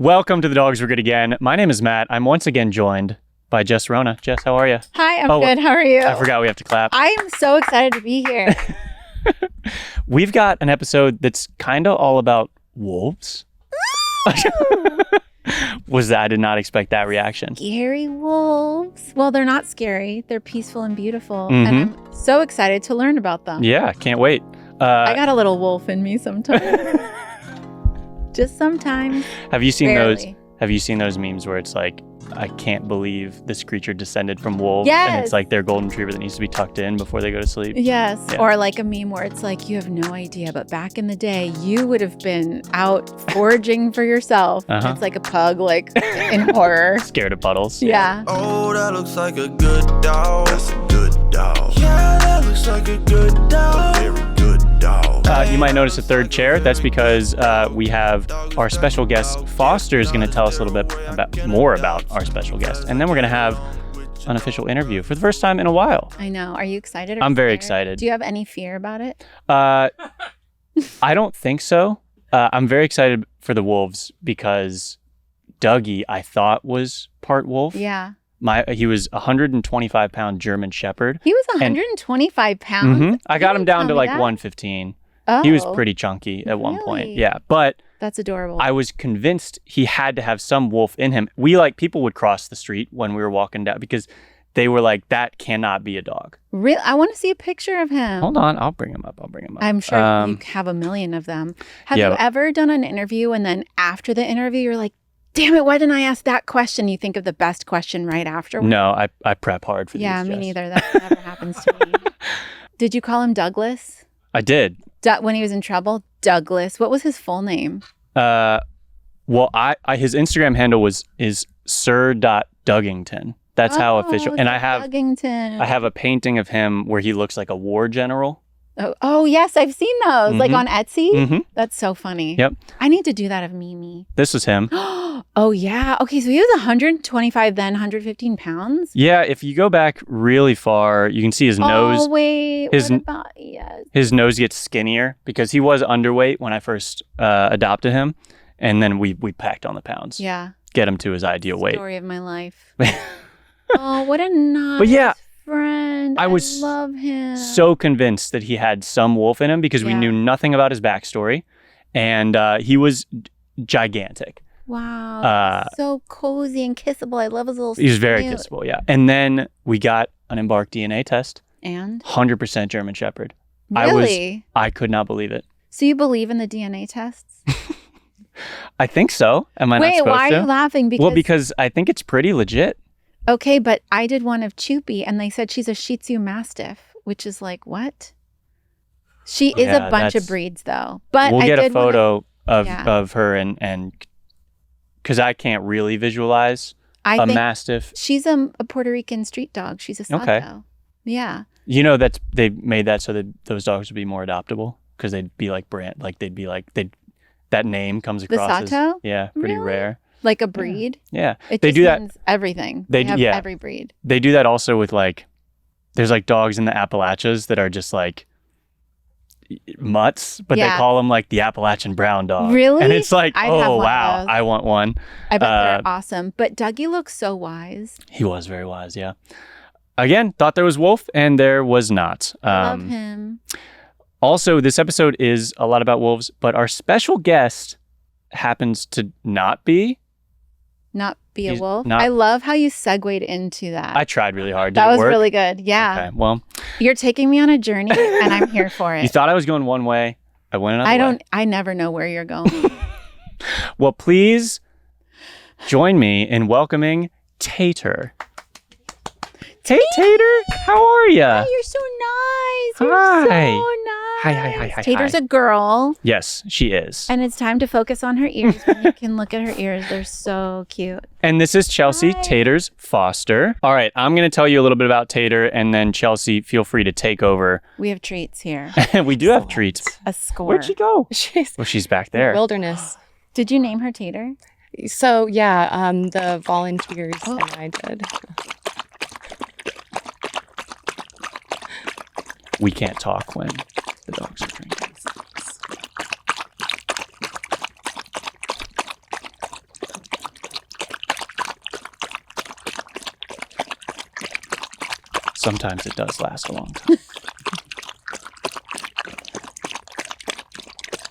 Welcome to The Dogs Were Good Again. My name is Matt. I'm once again joined by Jess Rona. Jess, how are you? Hi, I'm good. How are you? I forgot we have to clap. I am so excited to be here. We've got an episode that's kind of all about wolves. I did not expect that reaction. Scary wolves. Well, they're not scary. They're peaceful and beautiful. And I'm so excited to learn about them. Yeah, can't wait. I got a little wolf in me sometimes. Just sometimes. Have you seen Rarely. those? Have you seen those memes where it's like, I can't believe this creature descended from wolves? Yes. And it's like their golden retriever that needs to be tucked in before they go to sleep. Yes. Yeah. Or like a meme where it's like, you have no idea, but back in the day, you would have been out foraging for yourself. Uh-huh. It's like a pug, like in horror. Scared of puddles. Yeah. Oh, that looks like a good dog. That's a good dog. Yeah, that looks like a good dog. A very good dog. You might notice a third chair. That's because we have our special guest, Foster, is going to tell us a little bit more about our special guest. And then we're going to have an official interview for the first time in a while. I know. Are you excited? Or I'm very scared? excited. Do you have any fear about it? I don't think so. I'm very excited for the wolves because Dougie, I thought, was part wolf. Yeah. He was a 125-pound German Shepherd. He was 125 pounds. I got him down to tell me like that. 115. Oh, He was pretty chunky at one point. Really? Yeah, but That's adorable. I was convinced he had to have some wolf in him. People would cross the street when we were walking down because they were like, that cannot be a dog. Really, I want to see a picture of him. Hold on, I'll bring him up. I'm sure you have a million of them. Have yeah. you ever done an interview and then after the interview, you're like, damn it, why didn't I ask that question? You think of the best question right after. No, I prep hard for Yeah, these. me Jess. neither. That never happens to me. Did you call him Douglas? I did. When he was in trouble? Douglas. What was his full name? Well, his Instagram handle is Sir.Duggington. That's how official. And I have Duggington. a painting of him where he looks like a war general. Oh, yes, I've seen those. Like on Etsy? Mm-hmm. That's so funny. Yep. I need to do that of Mimi. This was him. Oh, yeah. Okay, so he was 125, then 115 pounds? Yeah, if you go back really far, you can see his nose. Oh, wait. his- What about, yes. His nose gets skinnier because he was underweight when I first adopted him. And then we packed on the pounds. Yeah. Get him to his ideal weight. Story of my life. Oh, what a nice But yeah, friend. I was love him. so convinced that he had some wolf in him because we Yeah. knew nothing about his backstory. And he was gigantic. Wow. So cozy and kissable. I love his little He was very snoot. kissable, yeah. And then we got an Embark DNA test. And? 100% German Shepherd. Really? I could not believe it. So you believe in the DNA tests? I think so. Am I not Wait, supposed why to? are you laughing? Because I think it's pretty legit. Okay, but I did one of Choopy and they said she's a Shih Tzu Mastiff, which is like, what? She is Yeah, a bunch of that's- breeds though. But We'll I get a did one photo Yeah. of her and because I can't really visualize I a think Mastiff. she's a Puerto Rican street dog. She's a Sato. Okay. Yeah. You know they made that so that those dogs would be more adoptable because they'd be like that name comes The across as Sato? pretty Really? rare. Like a breed. Yeah, It they just do that. means everything. They They have yeah. every breed. They do that also with there's dogs in the Appalachians that are just mutts, but they Yeah. call them the Appalachian brown dog. Really? And it's like, I'd have one oh of wow, those. I want one. I bet they're awesome. But Dougie looks so wise. He was very wise, yeah. Again, thought there was wolf and there was not. I love him. Also, this episode is a lot about wolves, but our special guest happens to not be. Not be a He's wolf. not- I love how you segued into that. I tried really hard. Did that it was work? really good. Yeah. Okay, well, You're taking me on a journey and I'm here for it. you thought I was going one way. I went another way. I never know where you're going. Well, please join me in welcoming Tater. Hey, Tater. How are you? Oh, you're so nice. You're Hi. so nice. Hi. Tater's a girl. Yes, she is. And it's time to focus on her ears when you can look at her ears. They're so cute. And this is Chelsea, Hi. Tater's foster. All right, I'm going to tell you a little bit about Tater, and then Chelsea, feel free to take over. We have treats here. We do have treats. A score. Where'd she go? She's Well, she's back there. wilderness. Did you name her Tater? So yeah, the volunteers and I did. We can't talk when the dogs are drinking. sometimes it does last a long time.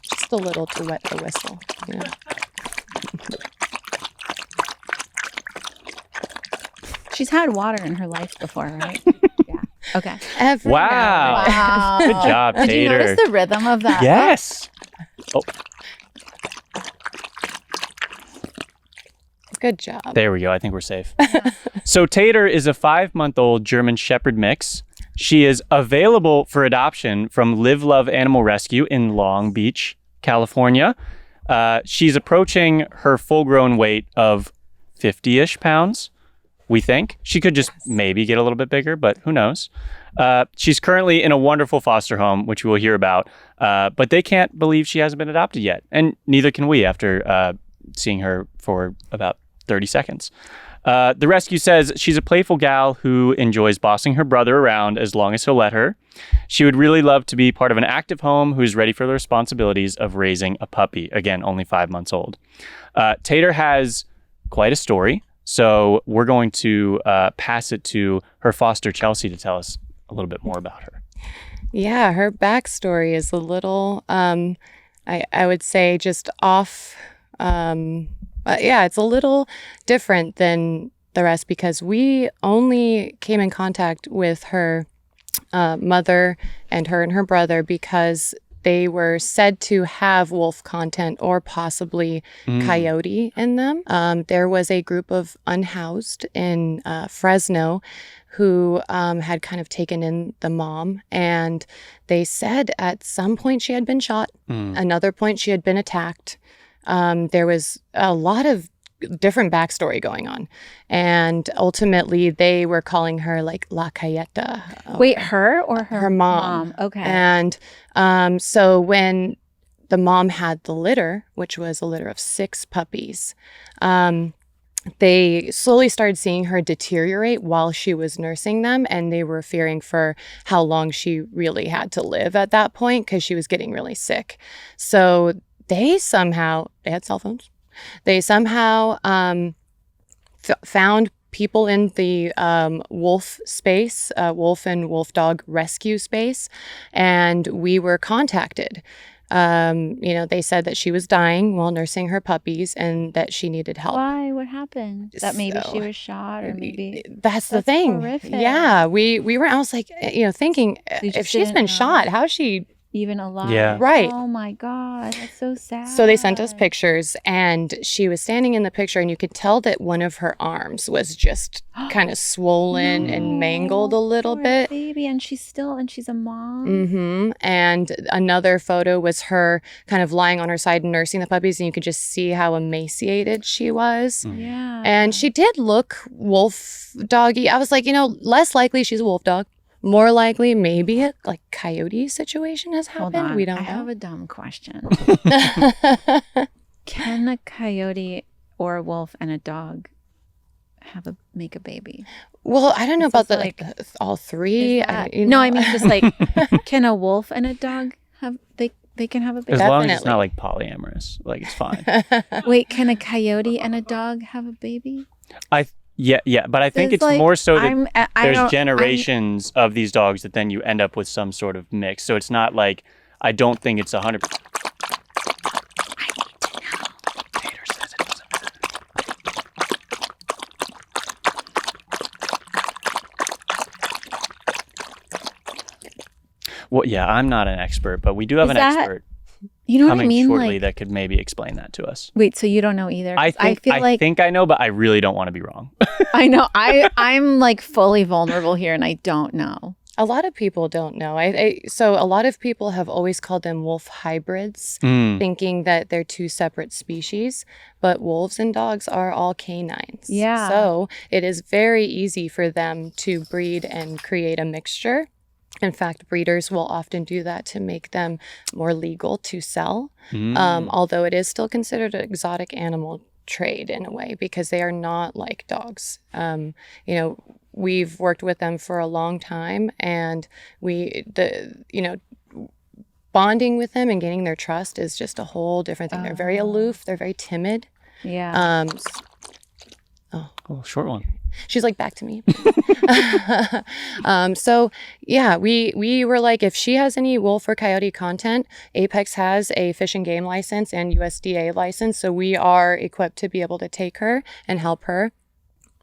Just a little to wet the whistle. Yeah. She's had water in her life before, right? Yeah. Okay. Every Wow. Wow. Good job, Did you Tater. notice the rhythm of that? Yes. Oh, Good job. there we go. I think we're safe. So Tater is a 5-month-old German Shepherd mix. She is available for adoption from Live Love Animal Rescue in Long Beach, California. She's approaching her full-grown weight of 50-ish pounds, we think. She could just maybe get a little bit bigger, but who knows? She's currently in a wonderful foster home, which we'll hear about, but they can't believe she hasn't been adopted yet, and neither can we after seeing her for about 30 seconds. The rescue says she's a playful gal who enjoys bossing her brother around as long as he'll let her. She would really love to be part of an active home who's ready for the responsibilities of raising a puppy. Again, only 5 months old. Tater has quite a story, so we're going to pass it to her foster, Chelsea, to tell us a little bit more about her. Yeah, her backstory is a little, I would say, just off. It's a little different than the rest because we only came in contact with her mother and her brother because they were said to have wolf content or possibly coyote in them. There was a group of unhoused in Fresno who had kind of taken in the mom, and they said at some point she had been shot, another point she had been attacked. There was a lot of different backstory going on. And ultimately, they were calling her like La Cayeta. Wait, her or her mom? Okay. And so when the mom had the litter, which was a litter of 6 puppies, they slowly started seeing her deteriorate while she was nursing them. And they were fearing for how long she really had to live at that point because she was getting really sick. So they had cell phones. They somehow found people in the wolf space, wolf and wolf dog rescue space, and we were contacted. They said that she was dying while nursing her puppies and that she needed help. Why? What happened? That maybe she was shot, or maybe that's the thing. Horrific. Yeah, we were. I was like, thinking if she's been shot, how is she even alive? Yeah. Right. Oh my God, that's so sad. So they sent us pictures, and she was standing in the picture, and you could tell that one of her arms was just kind of swollen and mangled a little Poor bit. baby, and she's a mom. Mm-hmm. And another photo was her kind of lying on her side and nursing the puppies, and you could just see how emaciated she was. Yeah. And she did look wolf doggy. I was like, less likely she's a wolf dog. More likely, maybe a coyote situation has happened. Hold on. We don't I know. have a dumb question. Can a coyote or a wolf and a dog make a baby? Well, I don't know about the all three. No, I mean just can a wolf and a dog have they can have a baby? As long as it's Definitely. not polyamorous, it's fine. Wait, can a coyote and a dog have a baby? Yeah, but I think It's it's more so that I there's don't- generations of these dogs that then you end up with some sort of mix. So it's not I don't think it's 100%. I need to know. Tater says it doesn't matter. Well, yeah, I'm not an expert, but we do have Is an that- expert You know what I coming mean? shortly that could maybe explain that to us. Wait, so you don't know either? I 'Cause I feel like think I know, but I really don't want to be wrong. I know. I'm fully vulnerable here, and I don't know. A lot of people don't know. So a lot of people have always called them wolf hybrids, thinking that they're 2 separate species. But wolves and dogs are all canines. Yeah. So it is very easy for them to breed and create a mixture. In fact, breeders will often do that to make them more legal to sell, although it is still considered an exotic animal trade in a way because they are not like dogs. We've worked with them for a long time, and bonding with them and gaining their trust is just a whole different thing. They're very aloof. They're very timid. Yeah. Oh, short one. She's like, back to me. So yeah, we were like, if she has any wolf or coyote content, Apex has a fish and game license and USDA license. So we are equipped to be able to take her and help her.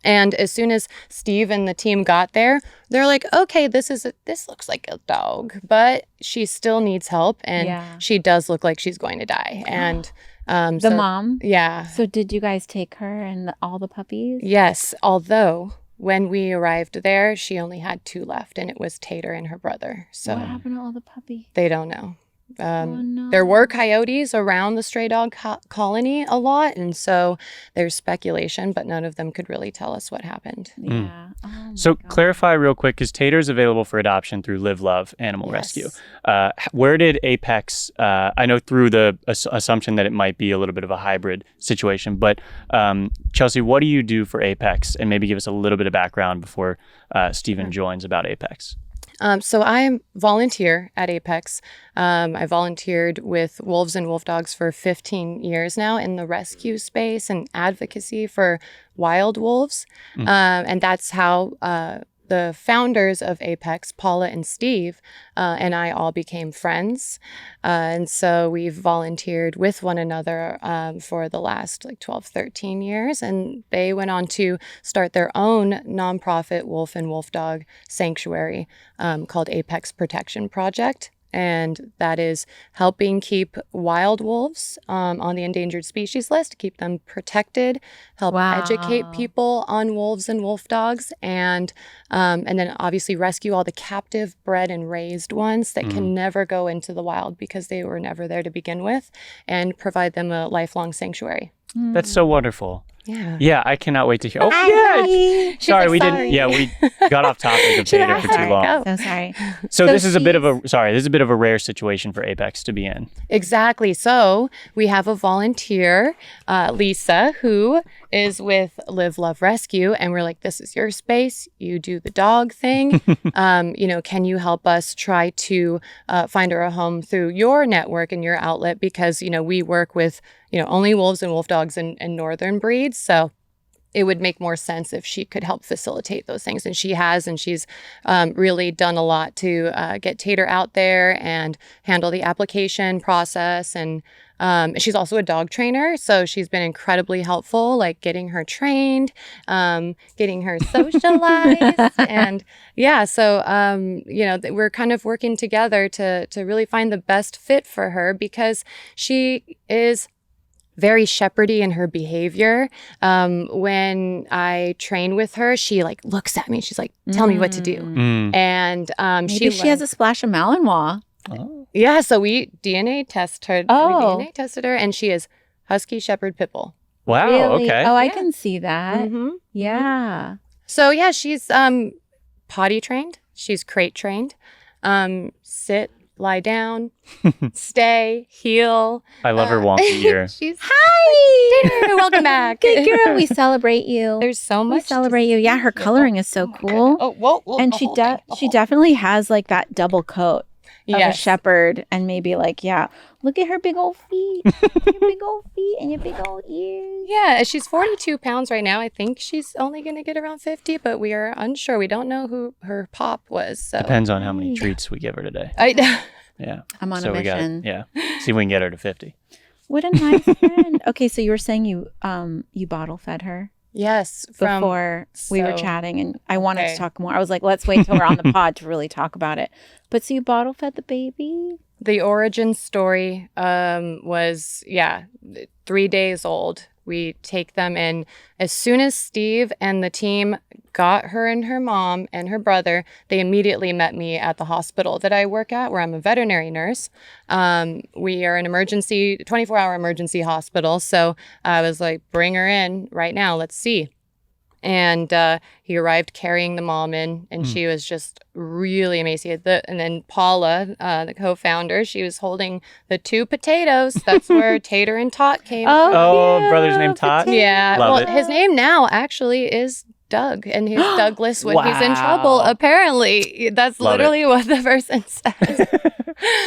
And as soon as Steve and the team got there, they're like, okay, this looks like a dog, but she still needs help. And she does look like she's going to die. And the mom? Yeah. So did you guys take her and all the puppies? Yes. Although when we arrived there, she only had 2 left, and it was Tater and her brother. So what happened to all the puppies? they don't know. No. There were coyotes around the stray dog colony a lot, and so there's speculation, but none of them could really tell us what happened. Yeah. Oh my So God. clarify real quick, because Tater's available for adoption through Live Love Animal Rescue. Where did Apex, I know through the assumption that it might be a little bit of a hybrid situation, but Chelsea, what do you do for Apex? And maybe give us a little bit of background before Stephen joins about Apex. So I volunteer at Apex. I volunteered with wolves and wolfdogs for 15 years now in the rescue space and advocacy for wild wolves. And that's how the founders of Apex, Paula and Steve, and I all became friends. And so we've volunteered with one another for the last 12, 13 years. And they went on to start their own nonprofit wolf and wolfdog sanctuary called Apex Protection Project. And that is helping keep wild wolves on the endangered species list, keep them protected, help educate people on wolves and wolf dogs, and then obviously rescue all the captive, bred, and raised ones that can never go into the wild because they were never there to begin with, and provide them a lifelong sanctuary. That's so wonderful. Yeah. Yeah, I cannot wait to hear. Oh, Hi. yeah. Sorry, we didn't. Yeah, we got off topic of Tater for too long. So sorry. So this is a bit of a rare situation for Apex to be in. Exactly. So we have a volunteer, Lisa, who is with Live Love Rescue, and we're like, this is your space. You do the dog thing. Can you help us try to find her a home through your network and your outlet? Because we work with only wolves and wolf dogs and northern breeds. So it would make more sense if she could help facilitate those things. And she has, and she's really done a lot to get Tater out there and handle the application process. And she's also a dog trainer. So she's been incredibly helpful, like getting her trained, getting her socialized. And yeah, so, we're kind of working together to really find the best fit for her, because she is very shepherdy in her behavior. When I train with her, she looks at me. She's like, tell me what to do. And Maybe she has a splash of Malinois. Oh. Yeah, so we DNA tested her. Oh. We DNA tested her, and she is Husky Shepherd Pitbull. Wow. Really? Okay. Oh, I can see that. Mm-hmm. Yeah. So yeah, she's potty trained. She's crate trained. Sit, lie down, stay, heel. I love her wonky ear. She's Hi. Tater, welcome back. Good girl. We celebrate you. There's so We much. celebrate you. Yeah, her coloring is so cool. Oh, whoa. And she definitely has that double coat of a Yes. shepherd, and maybe look at her big old feet, your big old feet and your big old ears. Yeah, she's 42 pounds right now. I think she's only going to get around 50, but we are unsure. We don't know who her pop was. So Depends on how many treats we give her today. Yeah. I'm on So a we got, mission. see if we can get her to 50. What a nice friend. Okay, so you were saying you bottle fed her Yes, before we were so- chatting, and I wanted okay. to talk more. I was like, let's wait till we're on the pod to really talk about it. But so you bottle fed the baby? The origin story was 3 days old. We take them in. As soon as Steve and the team got her and her mom and her brother, they immediately met me at the hospital that I work at, where I'm a veterinary nurse. We are an 24-hour emergency hospital. So I was like, bring her in right now. Let's see. And he arrived carrying the mom in, and she was just really emaciated. And then Paula, the co-founder, she was holding the 2 potatoes. That's where Tater and Tot came from. Oh, cute. brother's name Tot? Yeah. Love Well, it. his name now actually is Doug, and he's Douglas when he's in Wow. trouble. Apparently, that's Love literally what the person says.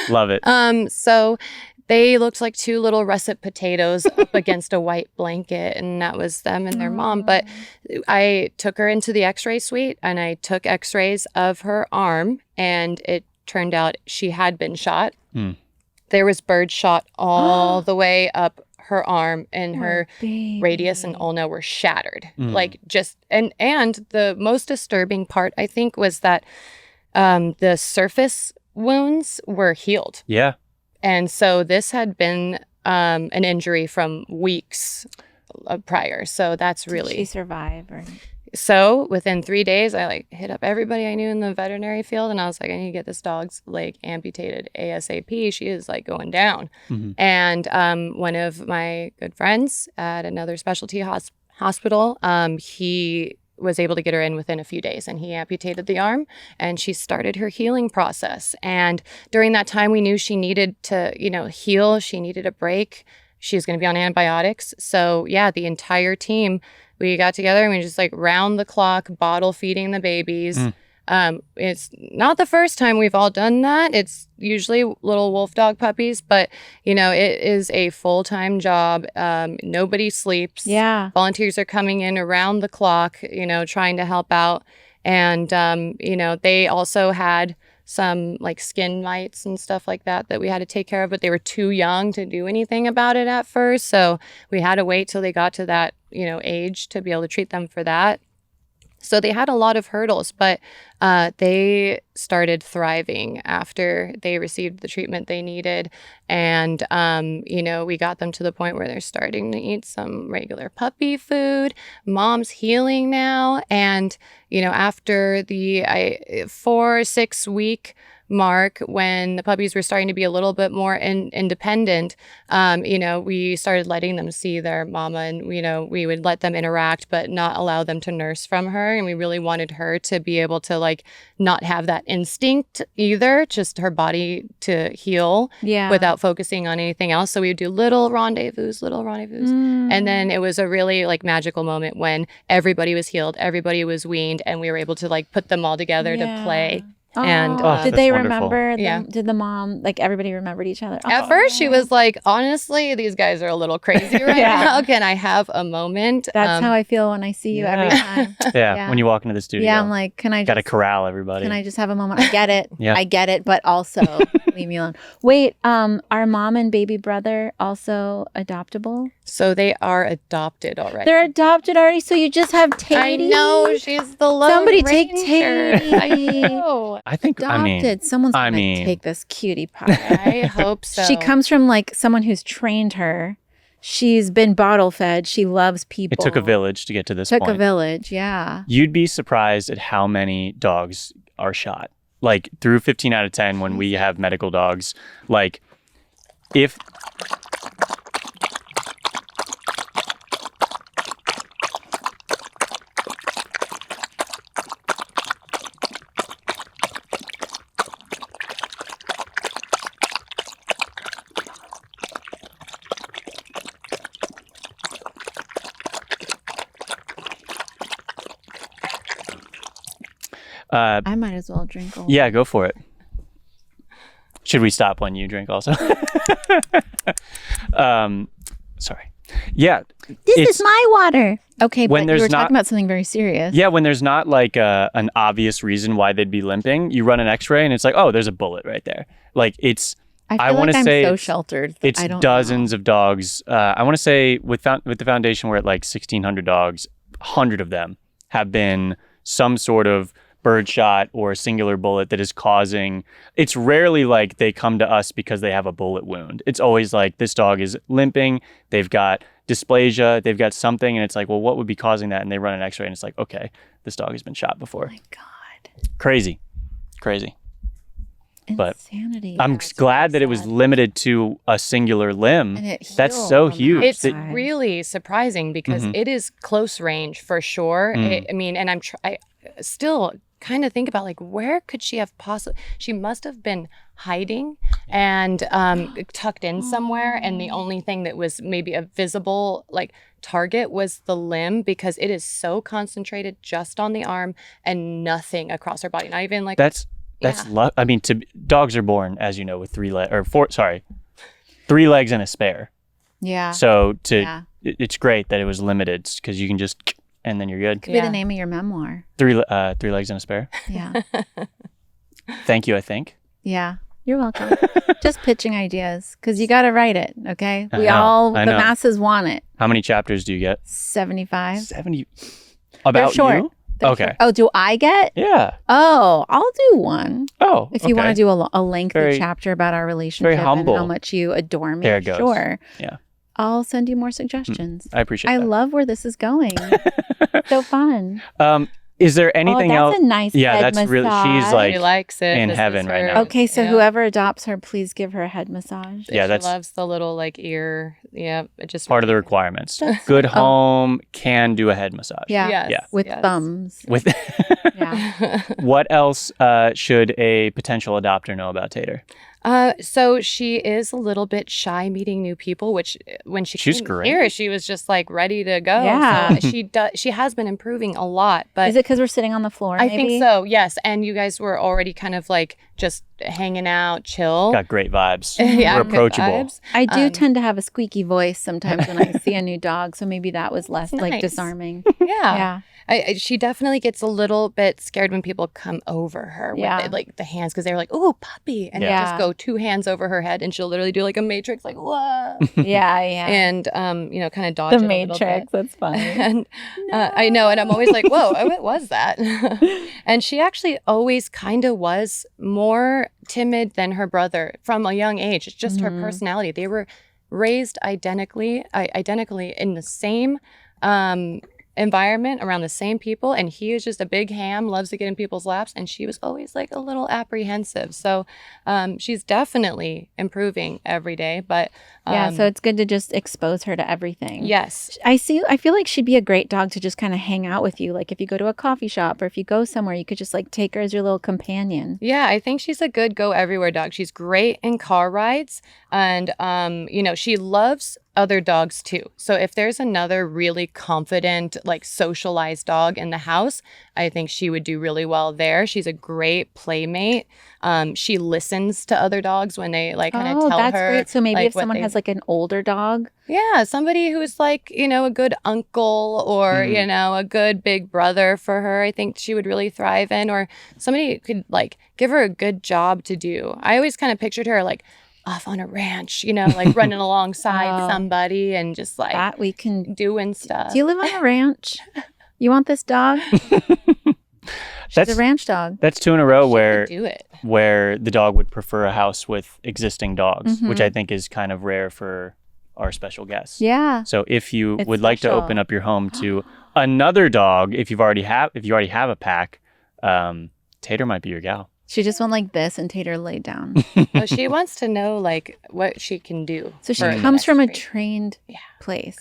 Love it. So they looked like two little russet potatoes up against a white blanket, and that was them and their mom. But I took her into the x-ray suite, and I took x-rays of her arm, and it turned out she had been shot. There was bird shot all the way up her arm, and her radius and ulna were shattered. Like just, and the most disturbing part, I think, was that the surface wounds were healed. Yeah. And so this had been an injury from weeks prior. So that's really... Did she survive? Or... So within 3 days, I like hit up everybody I knew in the veterinary field, and I was like, I need to get this dog's leg amputated ASAP. She is like going down. And one of my good friends at another specialty hospital, he was able to get her in within a few days, and he amputated the arm, and she started her healing process. And during that time, we knew she needed to, heal. She needed a break. She was going to be on antibiotics. So yeah, the entire team, we got together and we just like round the clock bottle feeding the babies. It's not the first time we've all done that. It's usually little Wolfdog puppies, but it is a full-time job. Nobody sleeps. Yeah. Volunteers are coming in around the clock, trying to help out. And, they also had some like skin mites and stuff like that we had to take care of, but they were too young to do anything about it at first. So we had to wait till they got to that, age to be able to treat them for that. So they had a lot of hurdles, but they started thriving after they received the treatment they needed. And, we got them to the point where they're starting to eat some regular puppy food. Mom's healing now. And, after the 4-6 week mark, when the puppies were starting to be a little bit more independent, we started letting them see their mama, and we would let them interact but not allow them to nurse from her. And we really wanted her to be able to like not have that instinct either, just her body to heal without focusing on anything else. So we would do little rendezvous. And then it was a really like magical moment when everybody was healed, everybody was weaned, and we were able to like put them all together to play. And did they wonderful. remember them? Yeah. Did the mom, like everybody remembered each other? At first she was like, honestly, these guys are a little crazy right now. Can I have a moment? That's how I feel when I see you every time. Yeah, when you walk into the studio. Yeah, I'm like, can I just... Gotta corral everybody. Can I just have a moment? I get it. Yeah. I get it, but also leave me alone. Wait, are mom and baby brother also adoptable? So they are adopted already. They're adopted already, so you just have Tater. I know, she's the lone Somebody take ranger. Tater. I know. I think, Adopted. Someone's gonna take this cutie pie. I hope so. She comes from like someone who's trained her. She's been bottle fed. She loves people. it took a village to get to this point. Took a village, yeah. You'd be surprised at how many dogs are shot. Like through 15 out of 10 when we have medical dogs. Like if... I might as well drink a little. Yeah, go for it. Should we stop when you drink also? Sorry. Yeah. This is my water. Okay, when but you were there's not- talking about something very serious. Yeah, when there's not like an obvious reason why they'd be limping, you run an x-ray and it's like, oh, there's a bullet right there. Like it's, I want to I'm say so sheltered. that it's I don't dozens know. of dogs. I want to say with the foundation, we're at like 1,600 dogs. 100 of them have been some sort of bird shot or a singular bullet that is causing. It's rarely like they come to us because they have a bullet wound. It's always like this dog is limping, they've got dysplasia, they've got something, and it's like, well, what would be causing that? And they run an x-ray and it's like, okay, this dog has been shot before. Oh my God. Crazy. But Insanity. I'm glad that it was limited to a singular limb. And it That's healed so from huge. It's outside. really surprising because it is close range for sure. I mean, and I still kind of think about like, where could she have possibly, she must have been hiding and tucked in somewhere. And the only thing that was maybe a visible like target was the limb, because it is so concentrated just on the arm and nothing across her body. Not even like That's I mean, dogs are born, as you know, with 4 3 legs and a spare. Yeah. So Yeah. it's great that it was limited because you can just, and then you're good. Could be the name of your memoir. 3 legs and a spare. Yeah. Thank you, I think. Yeah. You're welcome. Just pitching ideas because you got to write it. Okay. I The know. masses want it. How many chapters do you get? 75. 70. They're About short. you? They're Okay. short. Oh, do I get? Yeah. Oh, I'll do one. Oh, If you want to do a lengthy Very- chapter about our relationship and humble. how much you adore me, There it goes. sure. Yeah. I'll send you more suggestions. I appreciate I that. love where this is going. So fun. Is there anything that's else? a nice Yeah, head that's really. massage. She's like She likes it. in This heaven is right her- now. Okay, so Yeah. whoever adopts her, please give her a head massage. Yeah, she that's loves the little like ear. Yeah, it just part of the requirements. That's- Good oh. home can do a head massage. Yeah. Yes, Yeah. With yes. thumbs. With Yeah. what else should a potential adopter know about Tater? So she is a little bit shy meeting new people, which when She's came great. here, she was just like ready to go. Yeah. So she has been improving a lot, but Is it because we're sitting on the floor? I maybe? think so. Yes. And you guys were already kind of like just hanging out, chill. Got great vibes. Yeah, We're good approachable. vibes. I do tend to have a squeaky voice sometimes when I see a new dog, so maybe that was less like Nice. disarming. Yeah. Yeah. She definitely gets a little bit scared when people come over her with Yeah. it, like the hands, because they're like, "Oh, puppy," and they Yeah. just go 2 hands over her head, and she'll literally do like a matrix, like "Whoa," Yeah, yeah. and kind of dodge The it a little Matrix, bit. that's funny. And I know, and I'm always like, "Whoa, what was that?" And she actually always kind of was more timid than her brother from a young age. It's just her personality. They were raised identically in the same environment around the same people, and he is just a big ham, loves to get in people's laps, and she was always like a little apprehensive. So she's definitely improving every day, but Yeah, so it's good to just expose her to everything. yes. I feel like she'd be a great dog to just kind of hang out with you. Like if you go to a coffee shop or if you go somewhere, you could just like take her as your little companion. Yeah, I think she's a good go everywhere dog. She's great in car rides, and she loves other dogs too. So if there's another really confident, like socialized dog in the house, I think she would do really well there. She's a great playmate. She listens to other dogs when they like kind of tell that's her. great. So maybe like, if what someone they- has like an older dog. Yeah, somebody who's like, a good uncle or, a good big brother for her, I think she would really thrive in. Or somebody who could like give her a good job to do. I always kind of pictured her like off on a ranch, like running alongside somebody and just like That we can. doing stuff. Do you live on a ranch? You want this dog? She's a ranch dog. That's 2 in a row She where could do it. where the dog would prefer a house with existing dogs, Mm-hmm. which I think is kind of rare for our special guests. Yeah. So if you It's would like to special. open up your home to another dog, if you already have a pack, Tater might be your gal. She just went like this and Tater laid down. Well, she wants to know like what she can do. So she for the comes next from a breed. trained Yeah. place.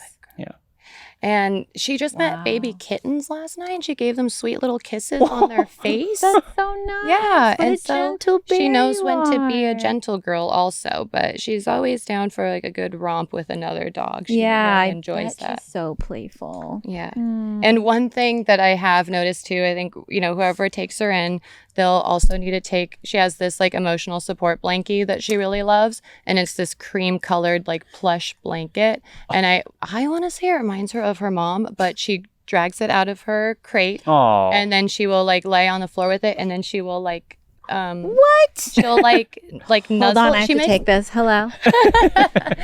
And she just met baby Wow. kittens last night, and she gave them sweet little kisses on their face. That's so nice. Yeah, What and a so gentle bear she knows you when to be a are. gentle girl also, but she's always down for like a good romp with another dog. She Yeah, really I enjoys bet that. She's so playful. Yeah. Mm. And one thing that I have noticed too, I think, whoever takes her in, they'll also need to take, she has this like emotional support blankie that she really loves. And it's this cream colored like plush blanket. And I want to say it reminds her of her mom, but she drags it out of her crate. Oh, And then she will like lay on the floor with it. And then she will like, What? she'll like nuzzle. Hold on, I have she to makes, take this. Hello.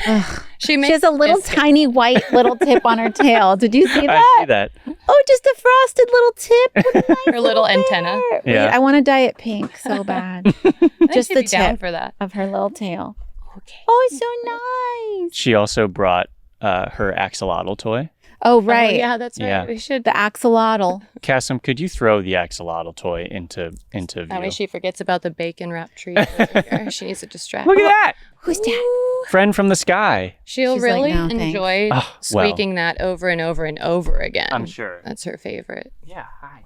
Ugh. she She makes has a little biscuit. tiny white little tip on her tail. Did you see that? I see that. Oh, just a frosted little tip with a nice Her little antenna. hair. Wait, Yeah. I want to dye it pink so bad. I think Just she'd the be down tip for that. of her little tail. Okay. Oh, it's so nice. She also brought her axolotl toy. Oh, right. Oh, yeah, that's right. Yeah. We should. The axolotl. Cassim, could you throw the axolotl toy into view? That way she forgets about the bacon wrap treat. over here. She needs to distract. Look at that! Who's that? Friend from the sky. She'll She's like, really "No, thanks." enjoy Oh, well. squeaking that over and over and over again. I'm sure. That's her favorite. Yeah, hi.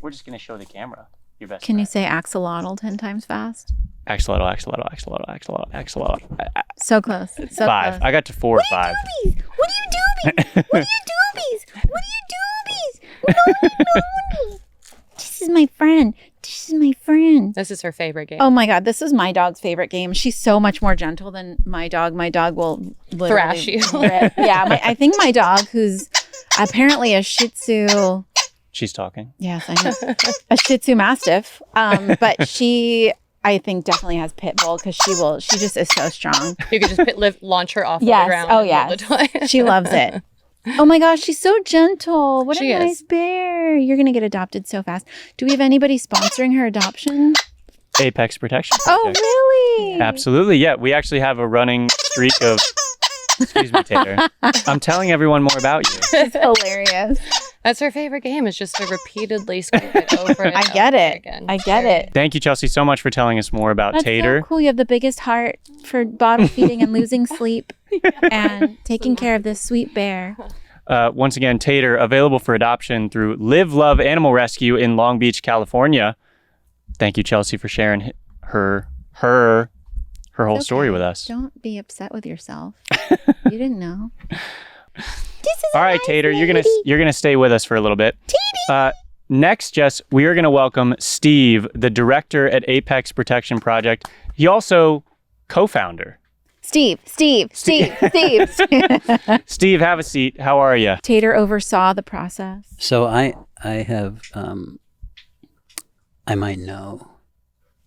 We're just going to show the camera. Your best Can you friend. say axolotl 10 times fast? Axolotl, axolotl, axolotl, axolotl, axolotl. So close. So 5. close. I got to 4 or 5. What are you doobies? What are you doobies? What are you doobies? No. This is my friend. This is my friend. This is her favorite game. Oh my God, this is my dog's favorite game. She's so much more gentle than my dog. My dog will literally Thrash you. Yeah, I think my dog, who's apparently a Shih Tzu. She's talking. Yes, I know. A Shih Tzu Mastiff. But she, I think, definitely has pit bull because she just is so strong. You could just launch her off the ground. Oh, yeah. She loves it. Oh my gosh, she's so gentle. What She a nice is. bear. You're going to get adopted so fast. Do we have anybody sponsoring her adoption? Apex Protection Oh, Project. really? Absolutely. Yeah, we actually have a running streak of. Excuse me, Tater. I'm telling everyone more about you. It's hilarious. That's her favorite game, is just to repeatedly skip it over and I get over it. again. I get it. Thank you, Chelsea, so much for telling us more about That's Tater. so cool. You have the biggest heart for bottle feeding and losing sleep and taking care of this sweet bear. Once again, Tater, available for adoption through Live Love Animal Rescue in Long Beach, California. Thank you, Chelsea, for sharing her whole It's story okay. with us. Don't be upset with yourself. You didn't know. This is All right, Tater, you're gonna stay with us for a little bit. Next, Jess, we are gonna welcome Steve, the director at Apex Protection Project. He also co-founder. Steve. Steve, have a seat. How are you? Tater oversaw the process. So I have I might know.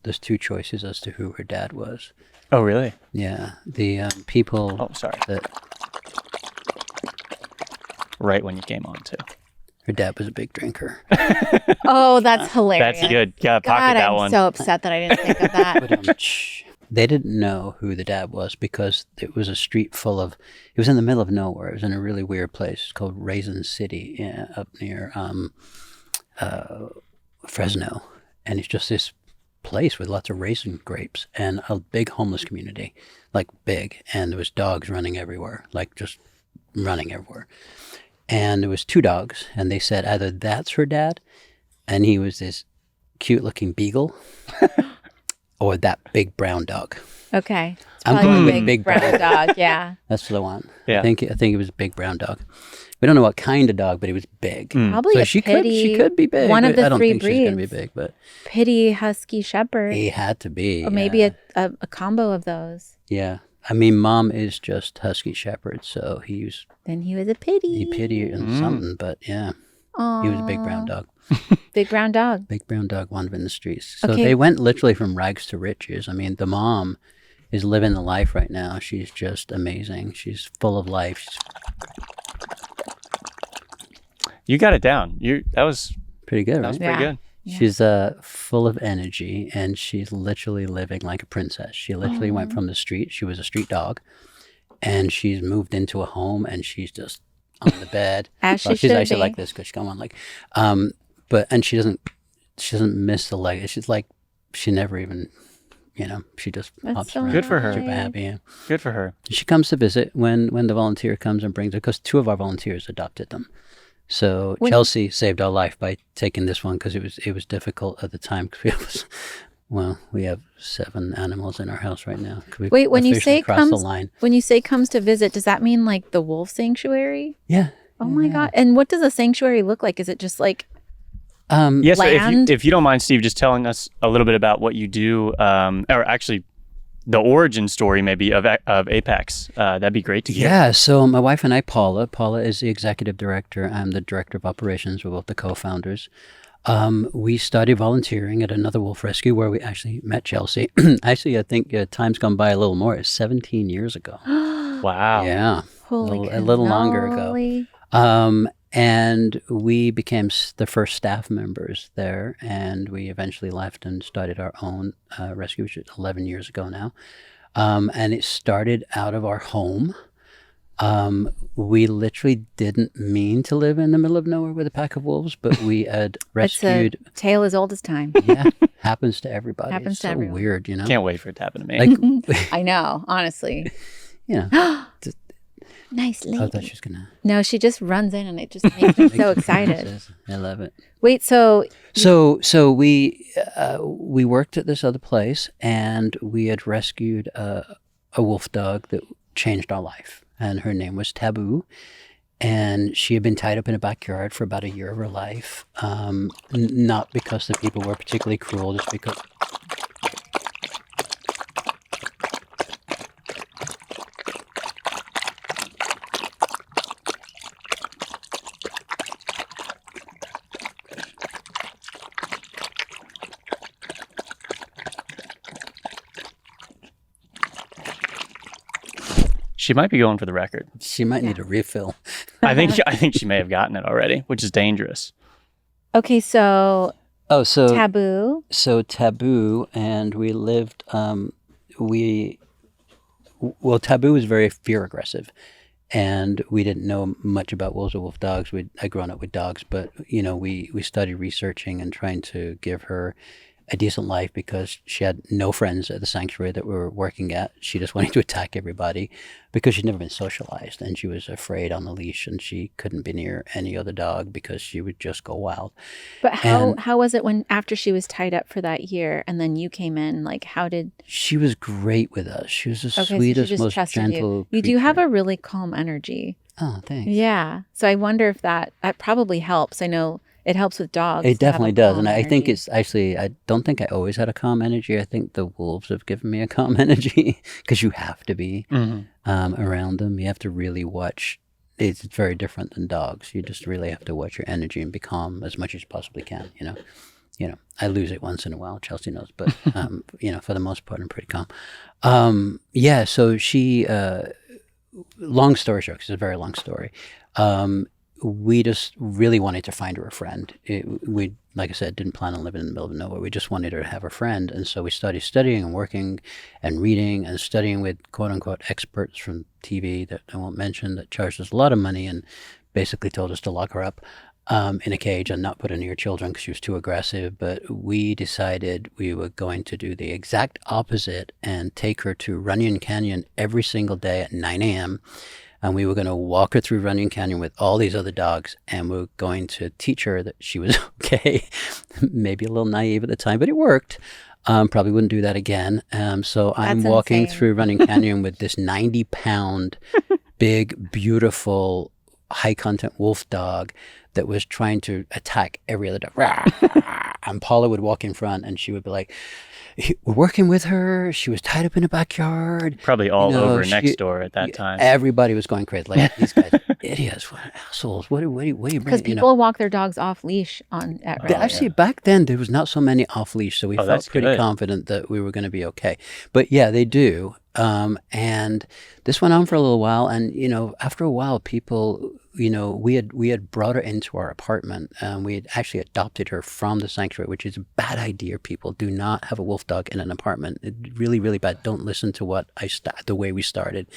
There's two choices as to who her dad was. Oh, really? Yeah, the people. Oh, sorry. That Right when you came on, too. her dad was a big drinker. Oh, that's hilarious. That's good. Gotta pocket God, that I'm one. so upset that I didn't think of that. But they didn't know who the dad was because it was a street full of. It was in the middle of nowhere. It was in a really weird place called Raisin City, up near Fresno, and it's just this place with lots of raisin grapes and a big homeless community, like big, and there was dogs running everywhere, like just running everywhere. And there was two dogs, and they said either that's her dad, and he was this cute-looking beagle, or that big brown dog. Okay. I'm Probably going the with big brown. dog. Yeah. That's what I want. Yeah. I think it was a big brown dog. We don't know what kind of dog, but he was big. Probably So a she pity. could be big. One of but the I don't three think she's going to be breeds. big, but Pity Husky Shepherd. he had to be. Or maybe a combo of those. Yeah. I mean, Mom is just Husky Shepherd, so Then he was a pity. he pity and something, but yeah, Aww. he was a big brown dog. Big brown dog. Big brown dog wandered in the streets. So Okay. they went literally from rags to riches. I mean, the mom is living the life right now. She's just amazing. She's full of life. You got it down. That was Pretty good, that was right? pretty Yeah. good. Yeah. She's full of energy, and she's literally living like a princess. She literally went from the street. She was a street dog, and she's moved into a home, and she's just on the bed. As she she's should actually be. like this because she's got one leg. And she doesn't miss the leg. She's like she never even, she just That's hops so around. Good for her. Super happy. Yeah. Good for her. She comes to visit when the volunteer comes and brings her, because two of our volunteers adopted them. So Chelsea saved our life by taking this one because it was difficult at the time because we have 7 animals in our house right now. Wait, when you say crossed the comes, line. when you say comes to visit, does that mean like the wolf sanctuary? Yeah. Oh my God. And what does a sanctuary look like? Is it just like Yes, so land? if you don't mind, Steve, just telling us a little bit about what you do, or actually the origin story maybe of Apex. That'd be great to hear. Yeah, so my wife and I, Paula is the executive director. I'm the director of operations. We're both the co-founders. We started volunteering at another wolf rescue where we actually met Chelsea. Actually, I think time's gone by a little more. It's 17 years ago. Wow. Yeah, holy a little longer ago. cannoli? And we became the first staff members there, and we eventually left and started our own rescue, which is 11 years ago now. And it started out of our home. We literally didn't mean to live in the middle of nowhere with a pack of wolves, but we had rescued. It's a tale as old as time. Yeah, happens to everybody. Happens it's to so everyone. weird, Can't wait for it to happen to me. Like, I know, honestly. Nice lady. I thought she was gonna. No, she just runs in and it just makes me so excited. I love it. Wait, so So we worked at this other place, and we had rescued a wolf dog that changed our life, and her name was Taboo, and she had been tied up in a backyard for about a year of her life. Not because the people were particularly cruel, just because She might be going for the record. She might need a refill. I think she may have gotten it already, which is dangerous. Okay, so So taboo. So taboo, and we lived. Taboo was very fear aggressive, and we didn't know much about wolves or wolf dogs. I'd grown up with dogs, but we started researching and trying to give her a decent life because she had no friends at the sanctuary that we were working at. She just wanted to attack everybody because she'd never been socialized, and she was afraid on the leash, and she couldn't be near any other dog because she would just go wild. But how was it when after she was tied up for that year and then you came in? Like, how did... She was great with us. She was the Okay, so she sweetest, just most trusted gentle you do have creature. a really calm energy. Oh, thanks. Yeah. So I wonder if that probably helps. I know it helps with dogs. It to have a definitely does. calm And I think energy. it's actually, I don't think I always had a calm energy. I think the wolves have given me a calm energy because you have to be around them. You have to really watch. It's very different than dogs. You just really have to watch your energy and be calm as much as you possibly can, I lose it once in a while. Chelsea knows, but, for the most part, I'm pretty calm. So she, long story short, 'cause it's a very long story. We just really wanted to find her a friend. We, like I said, didn't plan on living in the middle of nowhere. We just wanted her to have a friend. And so we started studying and working and reading and studying with quote unquote experts from TV that I won't mention that charged us a lot of money and basically told us to lock her up in a cage and not put her near children because she was too aggressive. But we decided we were going to do the exact opposite and take her to Runyon Canyon every single day at 9 a.m. And we were going to walk her through Runyon Canyon with all these other dogs, and we were going to teach her that she was okay. Maybe a little naive at the time, but it worked. Probably wouldn't do that again. So I'm That's walking insane. through Runyon Canyon with this 90-pound, big, beautiful, high-content wolf dog that was trying to attack every other dog. And Paula would walk in front, and she would be like, we're working with her. She was tied up in the backyard. Probably all over next door at that time. Everybody was going crazy. Like, these guys are idiots. What assholes. What do you bring? Because people walk their dogs off leash at rallies. Actually, back then, there was not so many off leash, so we felt that's pretty good. confident that we were going to be okay. But yeah, they do. And this went on for a little while. And, after a while, people, we had brought her into our apartment. We had actually adopted her from the sanctuary, which is a bad idea. People do not have a wolf dog in an apartment. It's really, really bad. Don't listen to what the way we started.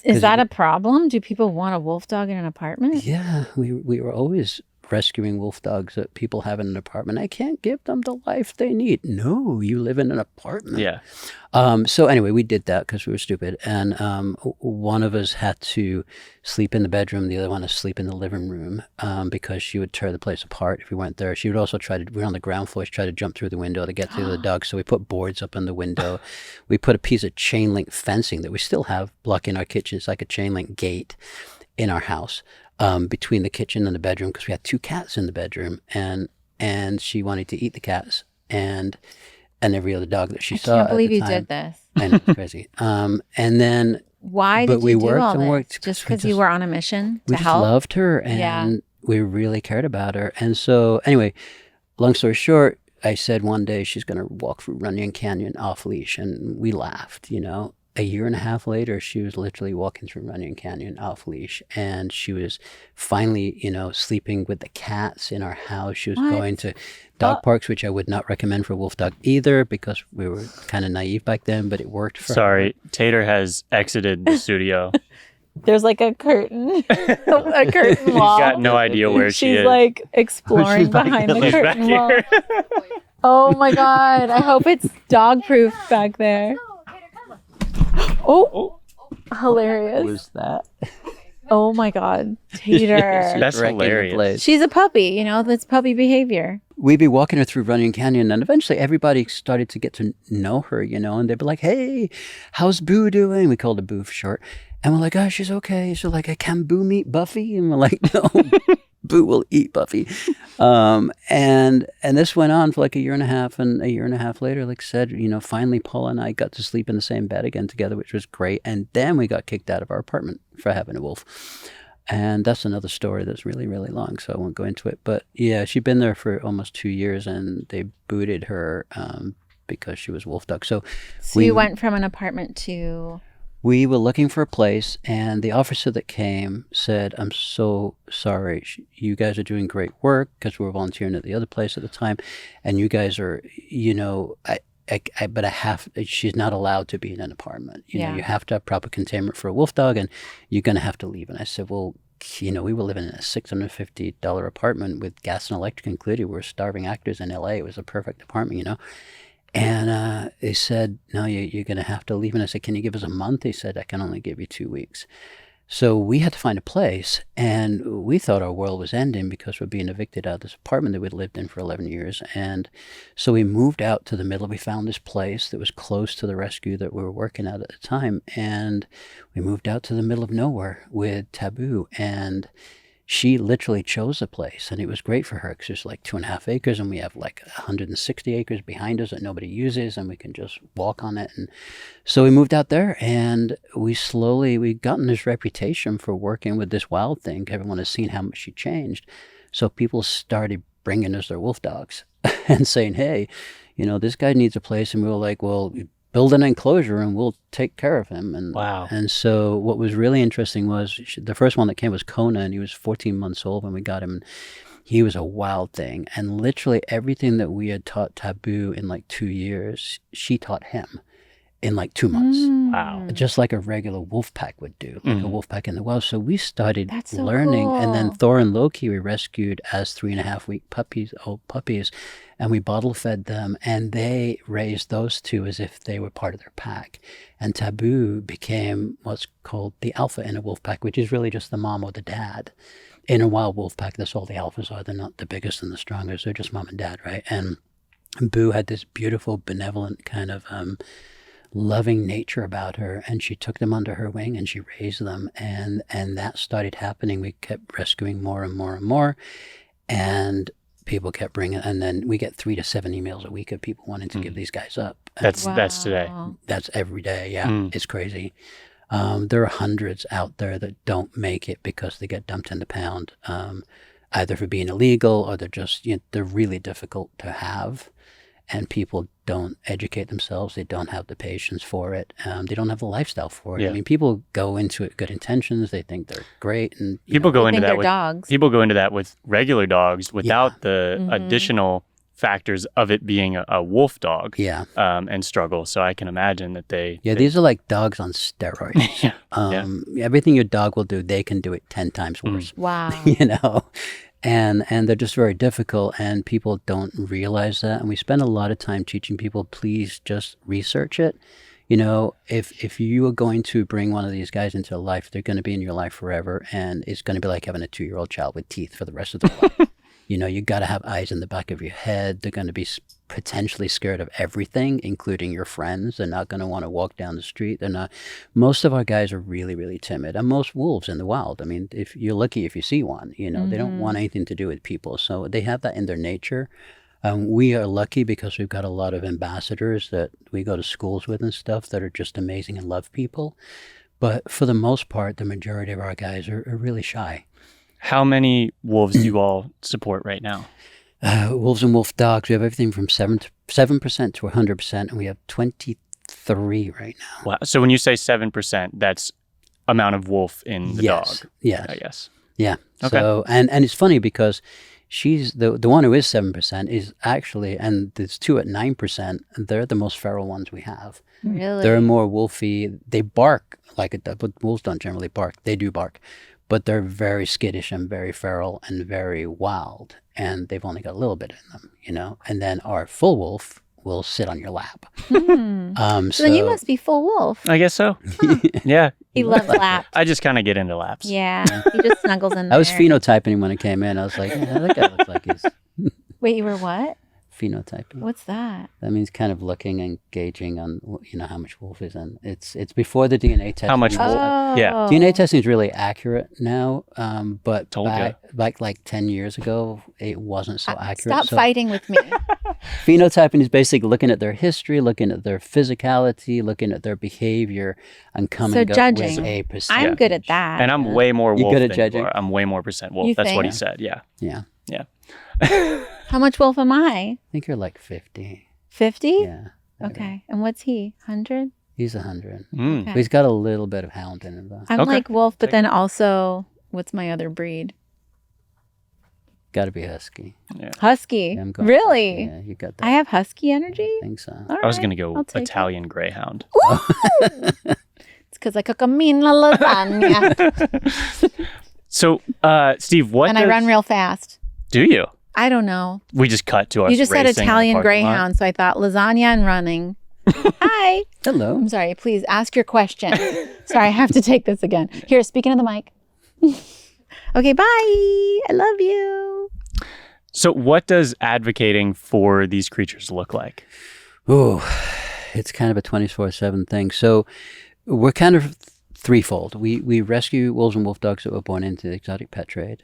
Is that a problem? Do people want a wolf dog in an apartment? Yeah, we were always rescuing wolf dogs that people have in an apartment. I can't give them the life they need. No, you live in an apartment. Yeah. So anyway, we did that because we were stupid. And one of us had to sleep in the bedroom. The other one had to sleep in the living room because she would tear the place apart if we weren't there. She would also we were on the ground floor. She tried to jump through the window to get to the other dog. So we put boards up in the window. We put a piece of chain link fencing that we still have blocking our kitchen. It's like a chain link gate in our house. Between the kitchen and the bedroom because we had 2 cats in the bedroom and she wanted to eat the cats and every other dog that she saw. I can't believe at the you time. did this. I know, it's crazy. And then Why but did we you do worked all and this? worked Just 'cause we because you just- were on a mission we to just help? loved her and Yeah. we really cared about her. And so anyway, long story short, I said one day she's going to walk through Runyon Canyon off leash, and we laughed. A year and a half later, she was literally walking through Runyon Canyon off leash, and she was finally, sleeping with the cats in our house. She was What? going to dog parks, which I would not recommend for a wolf dog either because we were kind of naive back then, but it worked for her. Sorry, Tater has exited the studio. There's like a curtain, a curtain He's wall. got no idea where she She's is. like exploring behind the She's back curtain wall. here. Oh my God. I hope it's dog proof back there. Oh, hilarious. Was that? Oh my God. Tater. That's Wrecking the hilarious. place. She's a puppy, that's puppy behavior. We'd be walking her through Runyon Canyon, and eventually everybody started to get to know her, and they'd be like, "Hey, how's Boo doing?" We called her Boo for short. And we're like, "Oh, she's okay." So like, "Can Boo meet Buffy?" And we're like, "No, Boo will eat Buffy." And this went on for like a year and a half, and a year and a half later, like I said, finally Paula and I got to sleep in the same bed again together, which was great. And then we got kicked out of our apartment for having a wolf. And that's another story that's really, really long, so I won't go into it. But yeah, she'd been there for almost 2 years, and they booted her because she was wolf dog. So So you went from an apartment to... we were looking for a place, and the officer that came said, "I'm so sorry. You guys are doing great work," because we were volunteering at the other place at the time, and you guys are, but she's not allowed to be in an apartment. You know, you have to have proper containment for a wolf dog, and you're going to have to leave. And I said, well, we were living in a $650 apartment with gas and electric included. We were starving actors in LA. It was a perfect apartment, And they said, no, you're going to have to leave. And I said, can you give us a month? He said, I can only give you 2 weeks. So we had to find a place, and we thought our world was ending because we're being evicted out of this apartment that we'd lived in for 11 years. And so we moved out to the middle. We found this place that was close to the rescue that we were working at the time. And we moved out to the middle of nowhere with Taboo. And she literally chose a place, and it was great for her because it's like 2.5 acres, and we have like 160 acres behind us that nobody uses, and we can just walk on it. And so we moved out there, and we gotten this reputation for working with this wild thing. Everyone has seen how much she changed. So people started bringing us their wolf dogs and saying, hey, this guy needs a place. And we were like, well, build an enclosure and we'll take care of him. And wow. And so what was really interesting was the first one that came was Kona, and he was 14 months old when we got him. And he was a wild thing. And literally everything that we had taught Taboo in like 2 years, she taught him in like 2 months. Wow. Just like a regular wolf pack would do, like a wolf pack in the wild. So we started so learning. cool. And then Thor and Loki we rescued as 3.5-week old puppies. And we bottle fed them, and they raised those two as if they were part of their pack. And Taboo became what's called the alpha in a wolf pack, which is really just the mom or the dad. In a wild wolf pack, that's all the alphas are. They're not the biggest and the strongest. They're just mom and dad, right? And Boo had this beautiful, benevolent kind of loving nature about her, and she took them under her wing and she raised them, and that started happening. We kept rescuing more and more and more, and people kept bringing, and then we get 3 to 7 emails a week of people wanting to give these guys up. That's today. That's every day. Yeah, it's crazy. There are hundreds out there that don't make it because they get dumped in the pound, either for being illegal or they're just they're really difficult to have, and people don't educate themselves. They don't have the patience for it. They don't have the lifestyle for it. Yeah. I mean, people go into it with good intentions. They think they're great, and People go into think that they're with dogs. People go into that with regular dogs without the additional factors of it being a wolf dog. Yeah. And struggle. So I can imagine that they These are like dogs on steroids. Everything your dog will do, they can do it 10 times worse. Wow. And they're just very difficult, and people don't realize that. And we spend a lot of time teaching people, please just research it. If you are going to bring one of these guys into life, they're going to be in your life forever, and it's going to be like having a 2-year-old child with teeth for the rest of their life. You got to have eyes in the back of your head. They're going to be potentially scared of everything, including your friends. They're not going to want to walk down the street. They're not. Most of our guys are really, really timid, and most wolves in the wild. I mean, if you're lucky if you see one, they don't want anything to do with people. So they have that in their nature. We are lucky because we've got a lot of ambassadors that we go to schools with and stuff that are just amazing and love people. But for the most part, the majority of our guys are really shy. How many wolves do you all support right now? Wolves and wolf dogs, we have everything from 7% to 100%, and we have 23 right now. Wow. So when you say 7%, that's amount of wolf in the dog. Yes. I guess. Yeah. Okay. So, and it's funny because she's the one who is 7% is actually, and there's 2 at 9%. They're the most feral ones we have. Really? They're more wolfy. They bark like a dog, but wolves don't generally bark. They do bark, but they're very skittish and very feral and very wild. And they've only got a little bit in them, And then our full wolf will sit on your lap. So then you must be full wolf. I guess so. Yeah. He loves laps. I just kind of get into laps. Yeah. He just snuggles in there. I was phenotyping him when I came in. I was like, yeah, that guy looks like he's Wait, you were what? phenotyping. What's that? That means kind of looking and gauging on how much wolf is in. It's before the DNA test. How much wolf? Yeah. DNA testing is really accurate now, but Told ya. back like 10 years ago, it wasn't so accurate. Stop So fighting with me. phenotyping is basically looking at their history, looking at their physicality, looking at their behavior, and coming up judging. with a percentage. I'm good at that. And I'm way more You're wolf good at than judging? you are. I'm way more percent wolf. You That's what he think? said. Yeah. Yeah. Yeah. How much wolf am I? I think you're like 50. 50? Yeah. Okay. And what's he? 100? He's 100. Mm. But he's got a little bit of hound in him, though. I'm Okay. like wolf, but then also, what's my other breed? Got to be husky. Husky. Yeah, I'm going Really? husky. Yeah, you got that. I have husky energy? I think so. All I was right, going to I'll go take it. Italian Greyhound. It's because I cook a mean lasagna. So, Steve, what And I run real fast. do you? I don't know. We just cut to us You just said racing in the Italian parking lot. Greyhound, so I thought lasagna and running. Hi. Hello. I'm sorry. Please ask your question. Sorry, I have to take this again. Here, speaking of the mic. Okay, bye. I love you. So, what does advocating for these creatures look like? Ooh, it's kind of a 24/7 thing. So we're kind of threefold. We rescue wolves and wolf dogs that were born into the exotic pet trade.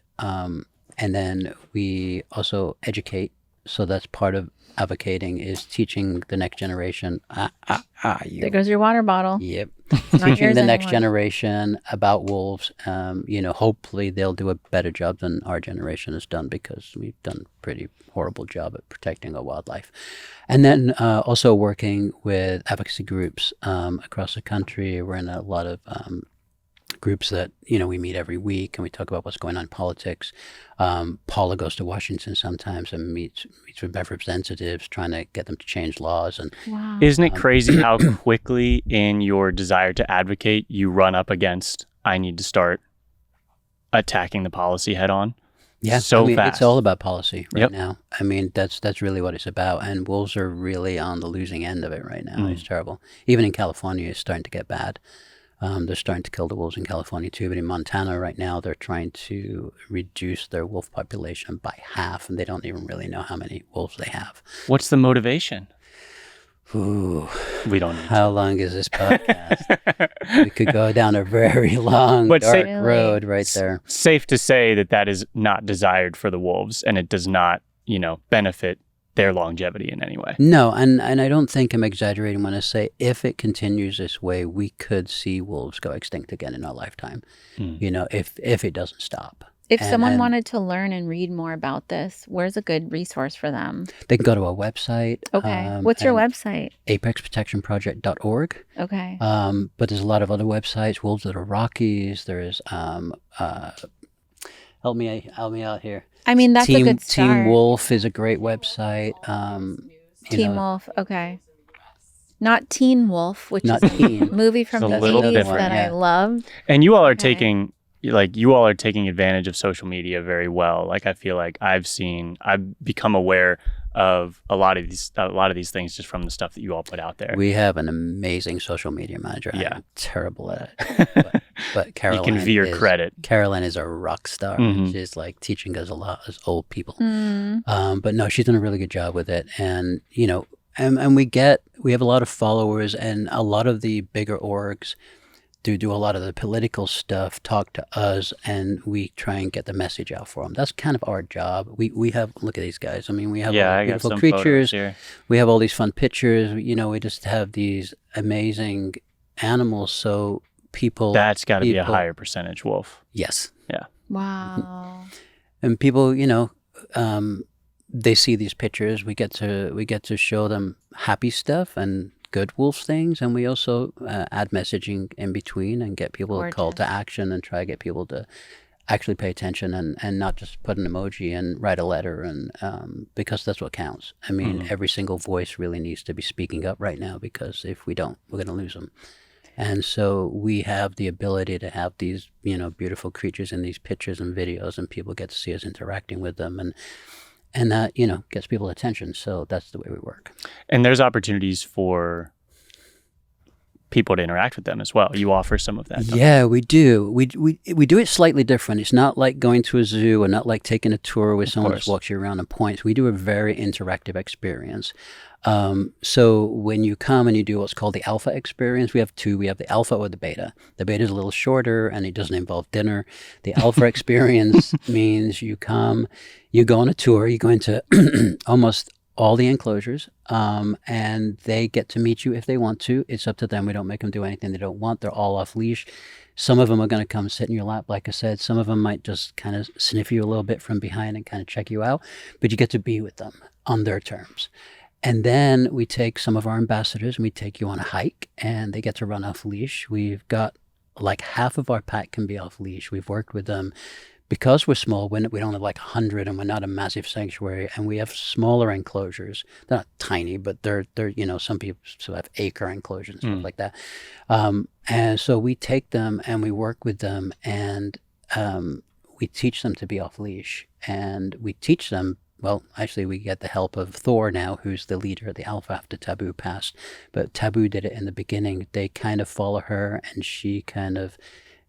And then we also educate. So that's part of advocating, is teaching the next generation. There goes your water bottle. Yep. Not Teaching yours the next anymore. generation about wolves. Hopefully they'll do a better job than our generation has done, because we've done a pretty horrible job at protecting our wildlife. And then also working with advocacy groups across the country. We're in a lot of groups that, we meet every week and we talk about what's going on in politics. Paula goes to Washington sometimes and meets with representatives, trying to get them to change laws. And Wow. Isn't it crazy how quickly, in your desire to advocate, you run up against, I need to start attacking the policy head on? yeah, So fast. it's all about policy right Yep. now. I mean, that's really what it's about. And wolves are really on the losing end of it right now. It's terrible. Even in California, it's starting to get bad. They're starting to kill the wolves in California too, but in Montana right now, they're trying to reduce their wolf population by half, and they don't even really know how many wolves they have. What's the motivation? Ooh, We don't need how long is this podcast? We could go down a very long, But dark say- road right there. Safe to say that is not desired for the wolves, and it does not, benefit their longevity in any way. No, and I don't think I'm exaggerating when I say, if it continues this way, we could see wolves go extinct again in our lifetime. If it doesn't stop. If And- someone and wanted to learn and read more about this, where's a good resource for them? They can go to our website. Okay. What's your and website? apexprotectionproject.org. Okay. But there's a lot of other websites. Wolves of the Rockies. There is help me out here. I mean, that's a good start. Team Wolf is a great website. Team Wolf. Okay. Not Teen Wolf, which Not is a Teen. movie from It's a the little 80s different, that I yeah. loved. And you all are Okay. taking advantage of social media very well. Like, I feel like I've become aware of a lot of these things just from the stuff that you all put out there. We have an amazing social media manager. Yeah. I'm terrible at it. But Caroline you can veer credit. Caroline is a rock star. Mhm. She's like teaching us a lot as old people. Mm. But no, she's done a really good job with it. And, and we have a lot of followers, and a lot of the bigger orgs do a lot of the political stuff, talk to us, and we try and get the message out for them. That's kind of our job. We have, look at these guys. I mean, we have all I these got beautiful some creatures. photos here. We have all these fun pictures. We just have these amazing animals. So people, That's got to be a people- higher percentage wolf. yes. Wow. And people, they see these pictures. We get to show them happy stuff and good wolf things, and we also add messaging in between and get people to call to Gorgeous. action and try to get people to actually pay attention and not just put an emoji and write a letter, and because that's what counts. I mean, every single voice really needs to be speaking up right now, because if we don't, we're going to lose them. And so we have the ability to have these, beautiful creatures in these pictures and videos, and people get to see us interacting with them, and that, gets people's attention. So that's the way we work. And there's opportunities for people to interact with them as well. You offer some of that. don't you? Yeah, we do. We do it slightly different. It's not like going to a zoo, or not like taking a tour where someone just course. walks you around and points. We do a very interactive experience. So when you come and you do what's called the alpha experience, we have two. We have the alpha or the beta. The beta is a little shorter and it doesn't involve dinner. The alpha experience means you come, you go on a tour, you go into almost all the enclosures, and they get to meet you if they want to. It's up to them. We don't make them do anything they don't want. They're all off leash. Some of them are going to come sit in your lap, like I said. Some of them might just kind of sniff you a little bit from behind and kind of check you out, but you get to be with them on their terms. And then we take some of our ambassadors and we take you on a hike, and they get to run off leash. We've got like half of our pack can be off leash. We've worked with them because we're small. We don't have like 100, and we're not a massive sanctuary, and we have smaller enclosures. They're not tiny, but they're some people still have acre enclosures and stuff like that. And so we take them and we work with them, and we teach them to be off leash, and we teach them. Well, actually, we get the help of Thor now, who's the leader of the Alpha after Taboo passed. But Taboo did it in the beginning. They kind of follow her, and she kind of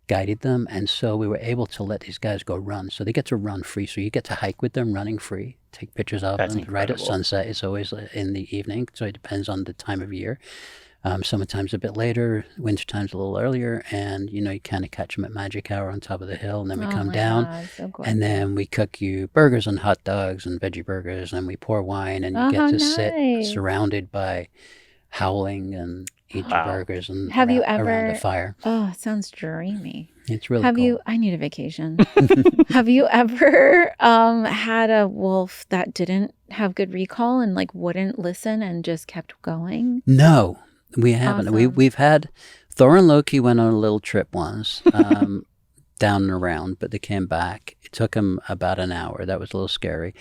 guided them. And so we were able to let these guys go run. So they get to run free. So you get to hike with them running free, take pictures of them. Right at sunset. It's always in the evening. So it depends on the time of year. Summertime's a bit later, wintertime's a little earlier, and you kind of catch them at magic hour on top of the hill, and then we come down, and then we cook you burgers and hot dogs and veggie burgers, and we pour wine, and you get to sit surrounded by howling and eat your burgers and around a fire. Oh, it sounds dreamy. It's really cool. I need a vacation. Have you ever had a wolf that didn't have good recall and like wouldn't listen and just kept going? No. We haven't. Awesome. We've had Thor and Loki went on a little trip once down and around, but they came back. It took them about an hour. That was a little scary.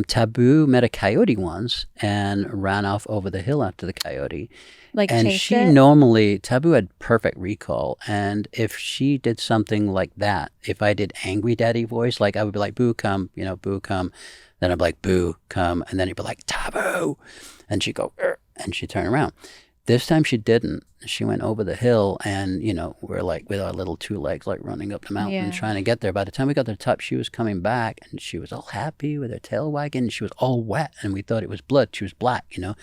Taboo met a coyote once and ran off over the hill after the coyote. And Taboo had perfect recall. And if she did something like that, if I did angry daddy voice, like I would be like, boo, come, boo, come. Then I'd be like, boo, come. And then he'd be like, Taboo. And she'd go, and she'd turn around. This time she didn't. She went over the hill, and, we're like with our little two legs, like running up the mountain trying to get there. By the time we got to the top, she was coming back, and she was all happy with her tail wagging, and she was all wet, and we thought it was blood. She was black, And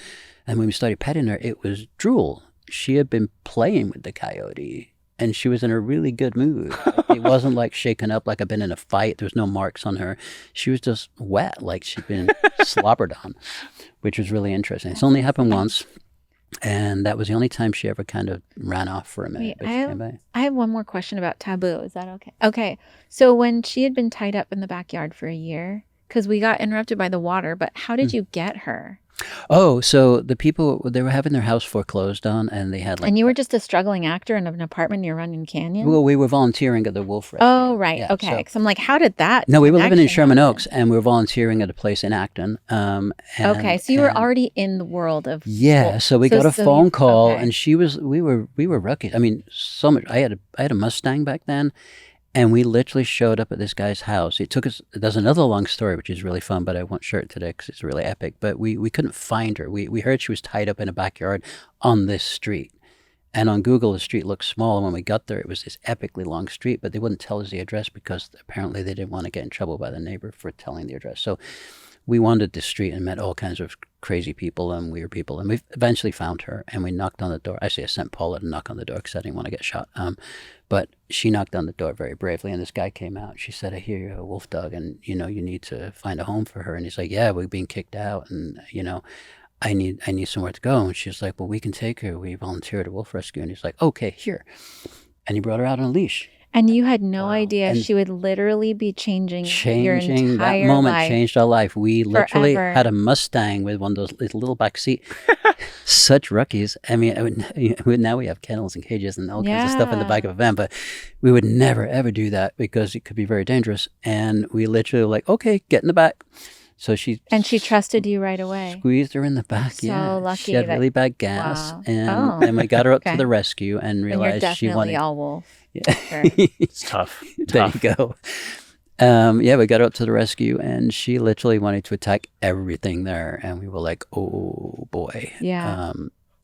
when we started petting her, it was drool. She had been playing with the coyote, and she was in a really good mood. It wasn't like shaken up like I've been in a fight. There was no marks on her. She was just wet, like she'd been slobbered on, which was really interesting. It's only happened once. And that was the only time she ever kind of ran off for a minute. Wait, I have one more question about Taboo. Is that okay? Okay. So when she had been tied up in the backyard for a year, because we got interrupted by the water, but how did you get her? Oh, so the people, they were having their house foreclosed on, and they had like... And you were just a struggling actor in an apartment near Runyon Canyon? Well, we were volunteering at the Wolf Rescue. Oh, right. Yeah, okay. Because I'm like, how did that... No, we were living in Sherman Oaks, and we were volunteering at a place in Acton. Okay, so you were already in the world of... Yeah, so we got a phone call, and we were rookies. I mean, so much... I had a Mustang back then, and we literally showed up at this guy's house. It took us, there's another long story, which is really fun, but I won't share it today because it's really epic. But we couldn't find her. We heard she was tied up in a backyard on this street. And on Google, the street looked small. And when we got there, it was this epically long street, but they wouldn't tell us the address because apparently they didn't want to get in trouble by the neighbor for telling the address. So we wandered the street and met all kinds of crazy people and weird people. And we eventually found her, and we knocked on the door. Actually, I sent Paula to knock on the door because I didn't want to get shot. But she knocked on the door very bravely, and this guy came out. She said, I hear you're a wolf dog, and, you need to find a home for her. And he's like, yeah, we're being kicked out, and, I need somewhere to go. And she's like, well, we can take her. We volunteer at a wolf rescue. And he's like, okay, here. And he brought her out on a leash. And you had no idea and she would literally be changing your entire that moment life. Changed our life. We literally Forever. had a Mustang with one of those little back seat. Such rookies. I mean, now we have kennels and cages and all kinds of stuff in the back of a van, but we would never, ever do that because it could be very dangerous. And we literally were like, okay, get in the back. So she trusted you right away. Squeezed her in the back. So lucky. She had really bad gas, Wow. and we got her up to the rescue and realized and you're she definitely wanted. all wolf. Yeah. Sure. It's tough. There you go. We got her up to the rescue, and she literally wanted to attack everything there, and we were like, "Oh boy, Yeah.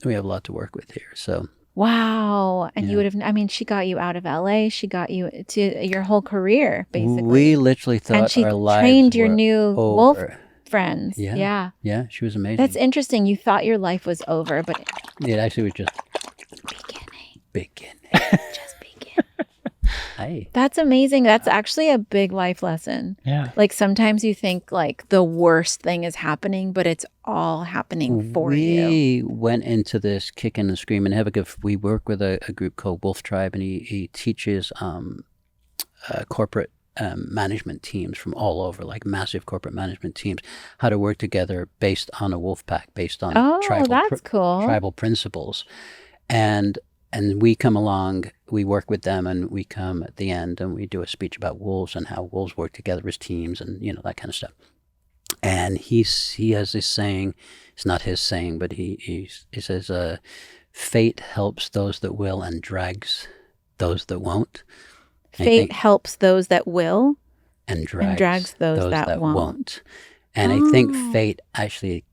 We have a lot to work with here." So. Wow. And you would have, she got you out of LA. She got you to your whole career, basically. We literally thought and she our lives trained your were new over. wolf friends. Yeah. Yeah, she was amazing. That's interesting. You thought your life was over, but it actually was just beginning. Just begin. Hey. That's amazing. That's actually a big life lesson. Yeah. Like sometimes you think like the worst thing is happening, but it's all happening for you. We went into this kicking and screaming. We work with a group called Wolf Tribe, and he teaches corporate management teams from all over, like massive corporate management teams, how to work together based on a wolf pack, based on that's cool. tribal principles. And we come along, we work with them, and we come at the end and we do a speech about wolves and how wolves work together as teams and, that kind of stuff. And he has this saying, it's not his saying, but he says, fate helps those that will and drags those that won't. Fate helps those that will and drags those that won't. And I think fate actually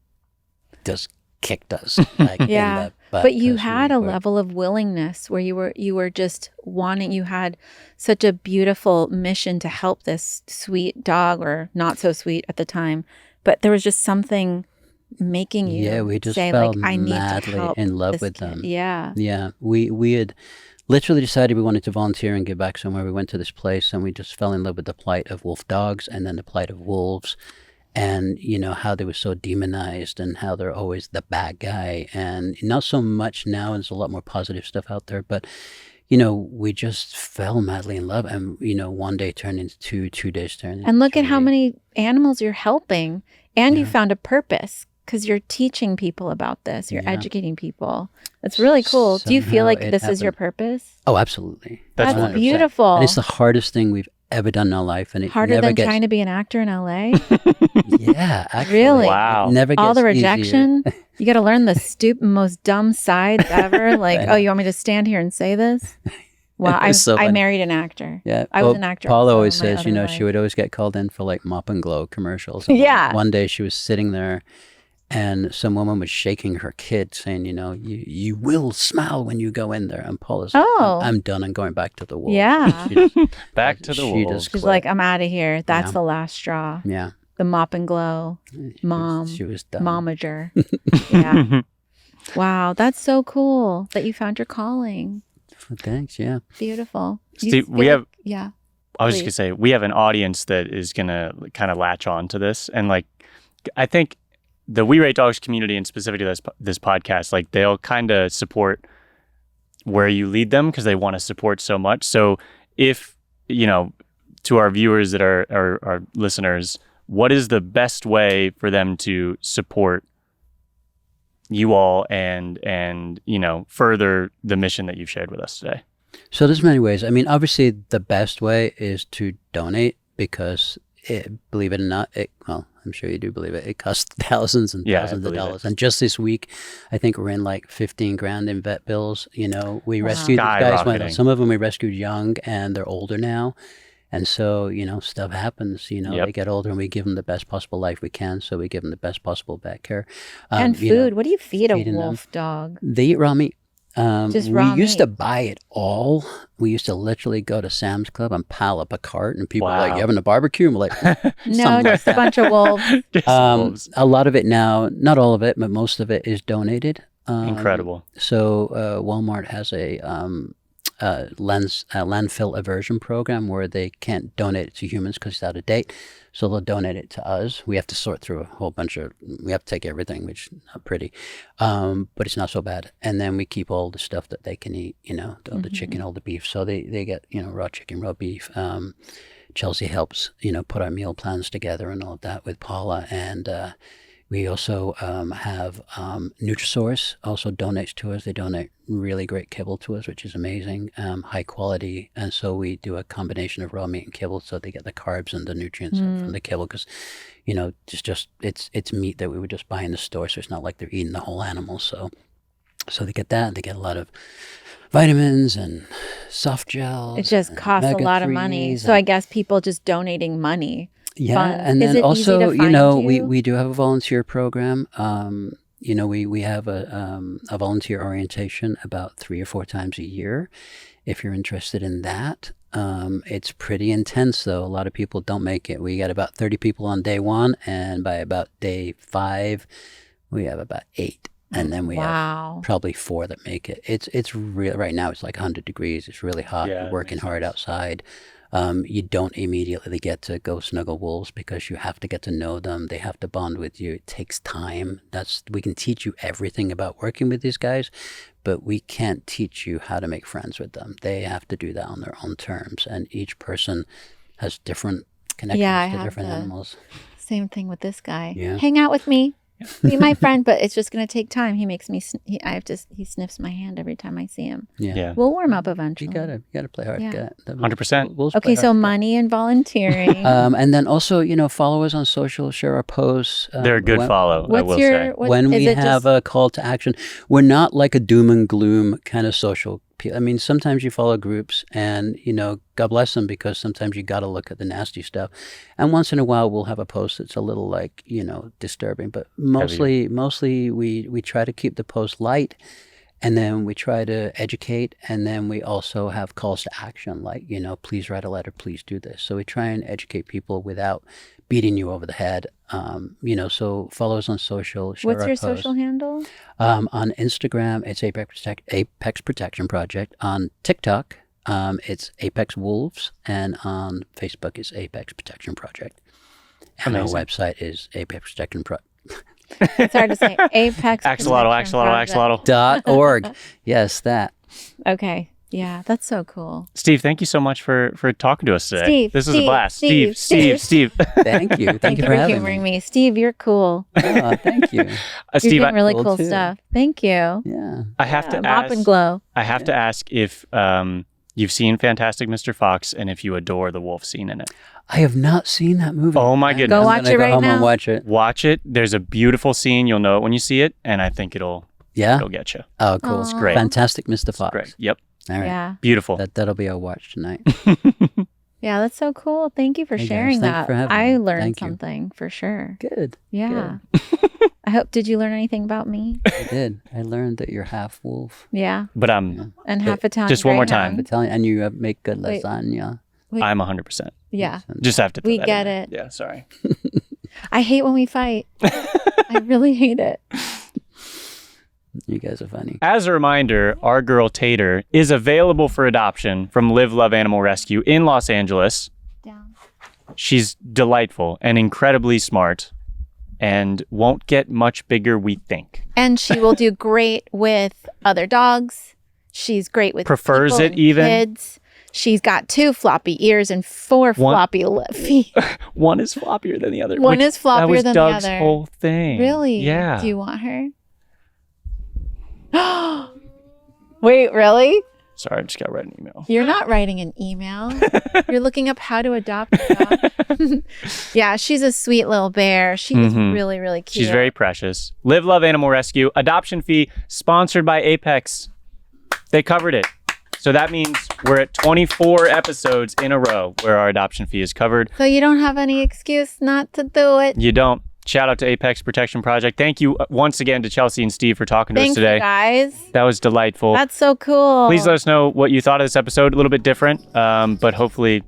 does kicked us. Like, yeah. in the butt, but you 'cause had we a were- level of willingness where you were just wanting, you had such a beautiful mission to help this sweet dog, or not so sweet at the time, but there was just something making you Yeah, we just say, fell like, I need to madly help in love this with kid. them. Yeah. Yeah, we had literally decided we wanted to volunteer and give back somewhere. We went to this place and we just fell in love with the plight of wolf dogs and then the plight of wolves, and how they were so demonized and how they're always the bad guy. And not so much now, there's a lot more positive stuff out there, but we just fell madly in love, and one day turned into two days turned into And look at how 3. many animals you're helping, and you Yeah. found a purpose because you're teaching people about this. You're Yeah. educating people. That's really cool. Do you feel Somehow like it this is your happened. purpose? Oh, absolutely. That's That's 100%. beautiful. And it's the hardest thing we've ever done in our life, and it Harder never than gets trying to be an actor in LA. yeah, actually. Really? Wow. It never All gets the easier. rejection. You got to learn the stupid, most dumb sides ever. Like, know. oh, you want me to stand here and say this? Wow, It's so I funny. married an actor. Yeah, I was an actor Paula also always in my says, other she life. would always get called in for like Mop and Glow commercials. And Yeah. One day she was sitting there, and some woman was shaking her kid, saying, you will smile when you go in there. And Paula's like, Oh. I'm done. I'm going back to the wolves. Yeah. She just- Back to the she wolves. just She's quit. like, I'm out of here. That's Yeah. the last straw. yeah, The mop and glow. Mom. She was done. Momager. Yeah. Wow. That's so cool that you found your calling. Thanks. Yeah. Beautiful. You Steve, feel we have- Yeah. I was just Please. gonna say, we have an audience that is gonna kind of latch on to this, and like, I think the We Rate Dogs community, and specifically this podcast, like they'll kind of support where you lead them because they want to support so much. So if to our viewers that are our listeners, what is the best way for them to support you all and further the mission that you've shared with us today? So there's many ways. I mean, obviously the best way is to donate, because believe it or not, I'm sure you do believe it. It costs thousands and Yeah, I thousands of believe it. dollars. And just this week, I think we're in like 15 grand in vet bills. We Wow. rescued these guys. Skyrocketing. Some of them we rescued young, and they're older now. And so, stuff happens. Yep. They get older, and we give them the best possible life we can. So we give them the best possible vet care. And food. What do you feed a feeding them. wolf dog? They eat raw meat. Just we raw used to meat. buy it all. We used to literally go to Sam's Club and pile up a cart, and people were like, Wow. "You having a barbecue?" And we're like, No, Something like just a bunch of wolves. Just wolves. a lot of it now, not all of it, but most of it is donated. Incredible. So Walmart has a landfill aversion program where they can't donate it to humans because it's out of date. So they'll donate it to us. We have to sort through a whole bunch of, we have to take everything, which is not pretty, but it's not so bad. And then we keep all the stuff that they can eat, all the chicken, all the beef. So they get, raw chicken, raw beef. Chelsea helps, put our meal plans together and all of that with Paula. And we also have Nutrisource also donates to us. They donate really great kibble to us, which is amazing, high quality. And so we do a combination of raw meat and kibble, so they get the carbs and the nutrients from the kibble, because, it's meat that we would just buy in the store, so it's not like they're eating the whole animal. So they get that. They get a lot of vitamins and soft gels. It just and costs a lot of money. omega-3s So I guess people just donating money. Yeah, funds. and Is then it also, easy to find you? we do have a volunteer program. We have a volunteer orientation about 3 or 4 times a year. If you're interested in that, it's pretty intense though. A lot of people don't make it. We got about 30 people on day 1, and by about day 5, we have about 8, and then we have Wow. probably 4 that make it. It's real right now. It's like 100 degrees. It's really hot. Yeah, We're it working makes hard sense. outside. You don't immediately get to go snuggle wolves because you have to get to know them. They have to bond with you. It takes time. We can teach you everything about working with these guys, but we can't teach you how to make friends with them. They have to do that on their own terms. And each person has different connections Yeah, I to have different the- animals. Same thing with this guy. Yeah. Hang out with me. Be my friend, but it's just going to take time. He makes me, he sniffs my hand every time I see him. Yeah. We'll warm up eventually. You gotta play hard to Yeah. get. 100%. Wolves play Okay, hard so to get. money and volunteering. And then also, follow us on social, share our posts. They're a good follow, I will What's your, say. what, When is we it have just, a call to action, we're not like a doom and gloom kind of social. I mean, sometimes you follow groups and, God bless them, because sometimes you got to look at the nasty stuff. And once in a while, we'll have a post that's a little like, disturbing. But mostly we try to keep the post light. And then we try to educate, and then we also have calls to action, like, please write a letter, please do this. So we try and educate people without beating you over the head. So follow us on social. Share what's our your posts. social handle? On Instagram, it's Apex Protection Project. On TikTok, it's Apex Wolves, and on Facebook, it's Apex Protection Project. And Amazing. our website is Apex Protection It's hard to say. Apex. Axolotl, Protection axolotl, Project. axolotl. .org. Yes, that. Okay. Yeah, that's so cool. Steve, thank you so much for talking to us today. Steve, This was a Steve, blast. Steve, Steve. Thank you. Thank you for for having humoring me. me. Steve, you're cool. Oh, thank you. You're Steve, doing really cool cool too. stuff. Thank you. Yeah. I have to Mop ask. and glow. I have to ask if you've seen Fantastic Mr. Fox and if you adore the wolf scene in it. I have not seen that movie. Oh my goodness. Go I'm watch gonna it go right home now. and watch it. Watch it. There's a beautiful scene. You'll know it when you see it, and I think it'll Yeah. get you. Oh, cool. It's great. Fantastic, Mr. Fox. Great. Yep. All right. Yeah. Beautiful. That'll be our watch tonight. Yeah, that's so cool. Thank you for Hey, guys, sharing thanks that. for having I me. learned Thank you. something for sure. Good. Yeah. I hope, did you learn anything about me? I did. I learned that you're half wolf. Yeah. But And half Italian. just one more Greyhound. time. Italian, and you make good Wait. lasagna. I'm 100%. Yeah. Just have to throw We that get in there. it. Yeah, sorry. I hate when we fight. I really hate it. You guys are funny. As a reminder, our girl Tater is available for adoption from Live Love Animal Rescue in Los Angeles. Down. She's delightful and incredibly smart and won't get much bigger, we think. And she will do great with other dogs. She's great with Prefers people it and even. kids. She's got 2 floppy ears and 4 floppy feet. One is floppier than the other. One which- is floppier that was than Doug's the other. whole thing. Really? Yeah. Do you want her? Wait, really? Sorry, I just got read an email. You're not writing an email. You're looking up how to adopt a dog. Yeah, she's a sweet little bear. She is really, really cute. She's very precious. Live Love Animal Rescue. Adoption fee sponsored by Apex. They covered it. So that means we're at 24 episodes in a row where our adoption fee is covered. So you don't have any excuse not to do it. You don't. Shout out to Apex Protection Project. Thank you once again to Chelsea and Steve for talking to us Thanks, today. you guys. That was delightful. That's so cool. Please let us know what you thought of this episode. A little bit different, but hopefully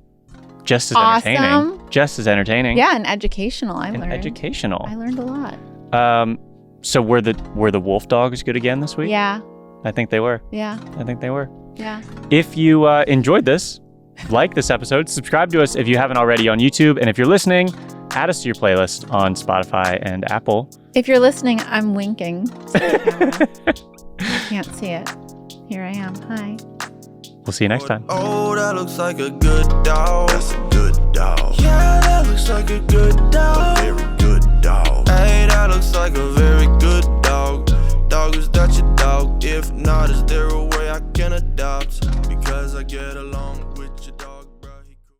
just as entertaining. Awesome. Just as entertaining. Yeah, and educational. I And learned. educational. I learned a lot. So were the Wolfdogs good again this week? Yeah, I think they were. yeah, I think they were. yeah. If you enjoyed this, like this episode, subscribe to us if you haven't already on YouTube. And if you're listening, add us to your playlist on Spotify and Apple. If you're listening, I'm winking. You can't see it. Here I am. Hi. We'll see you next time. Oh, that looks like a good dog. That's a good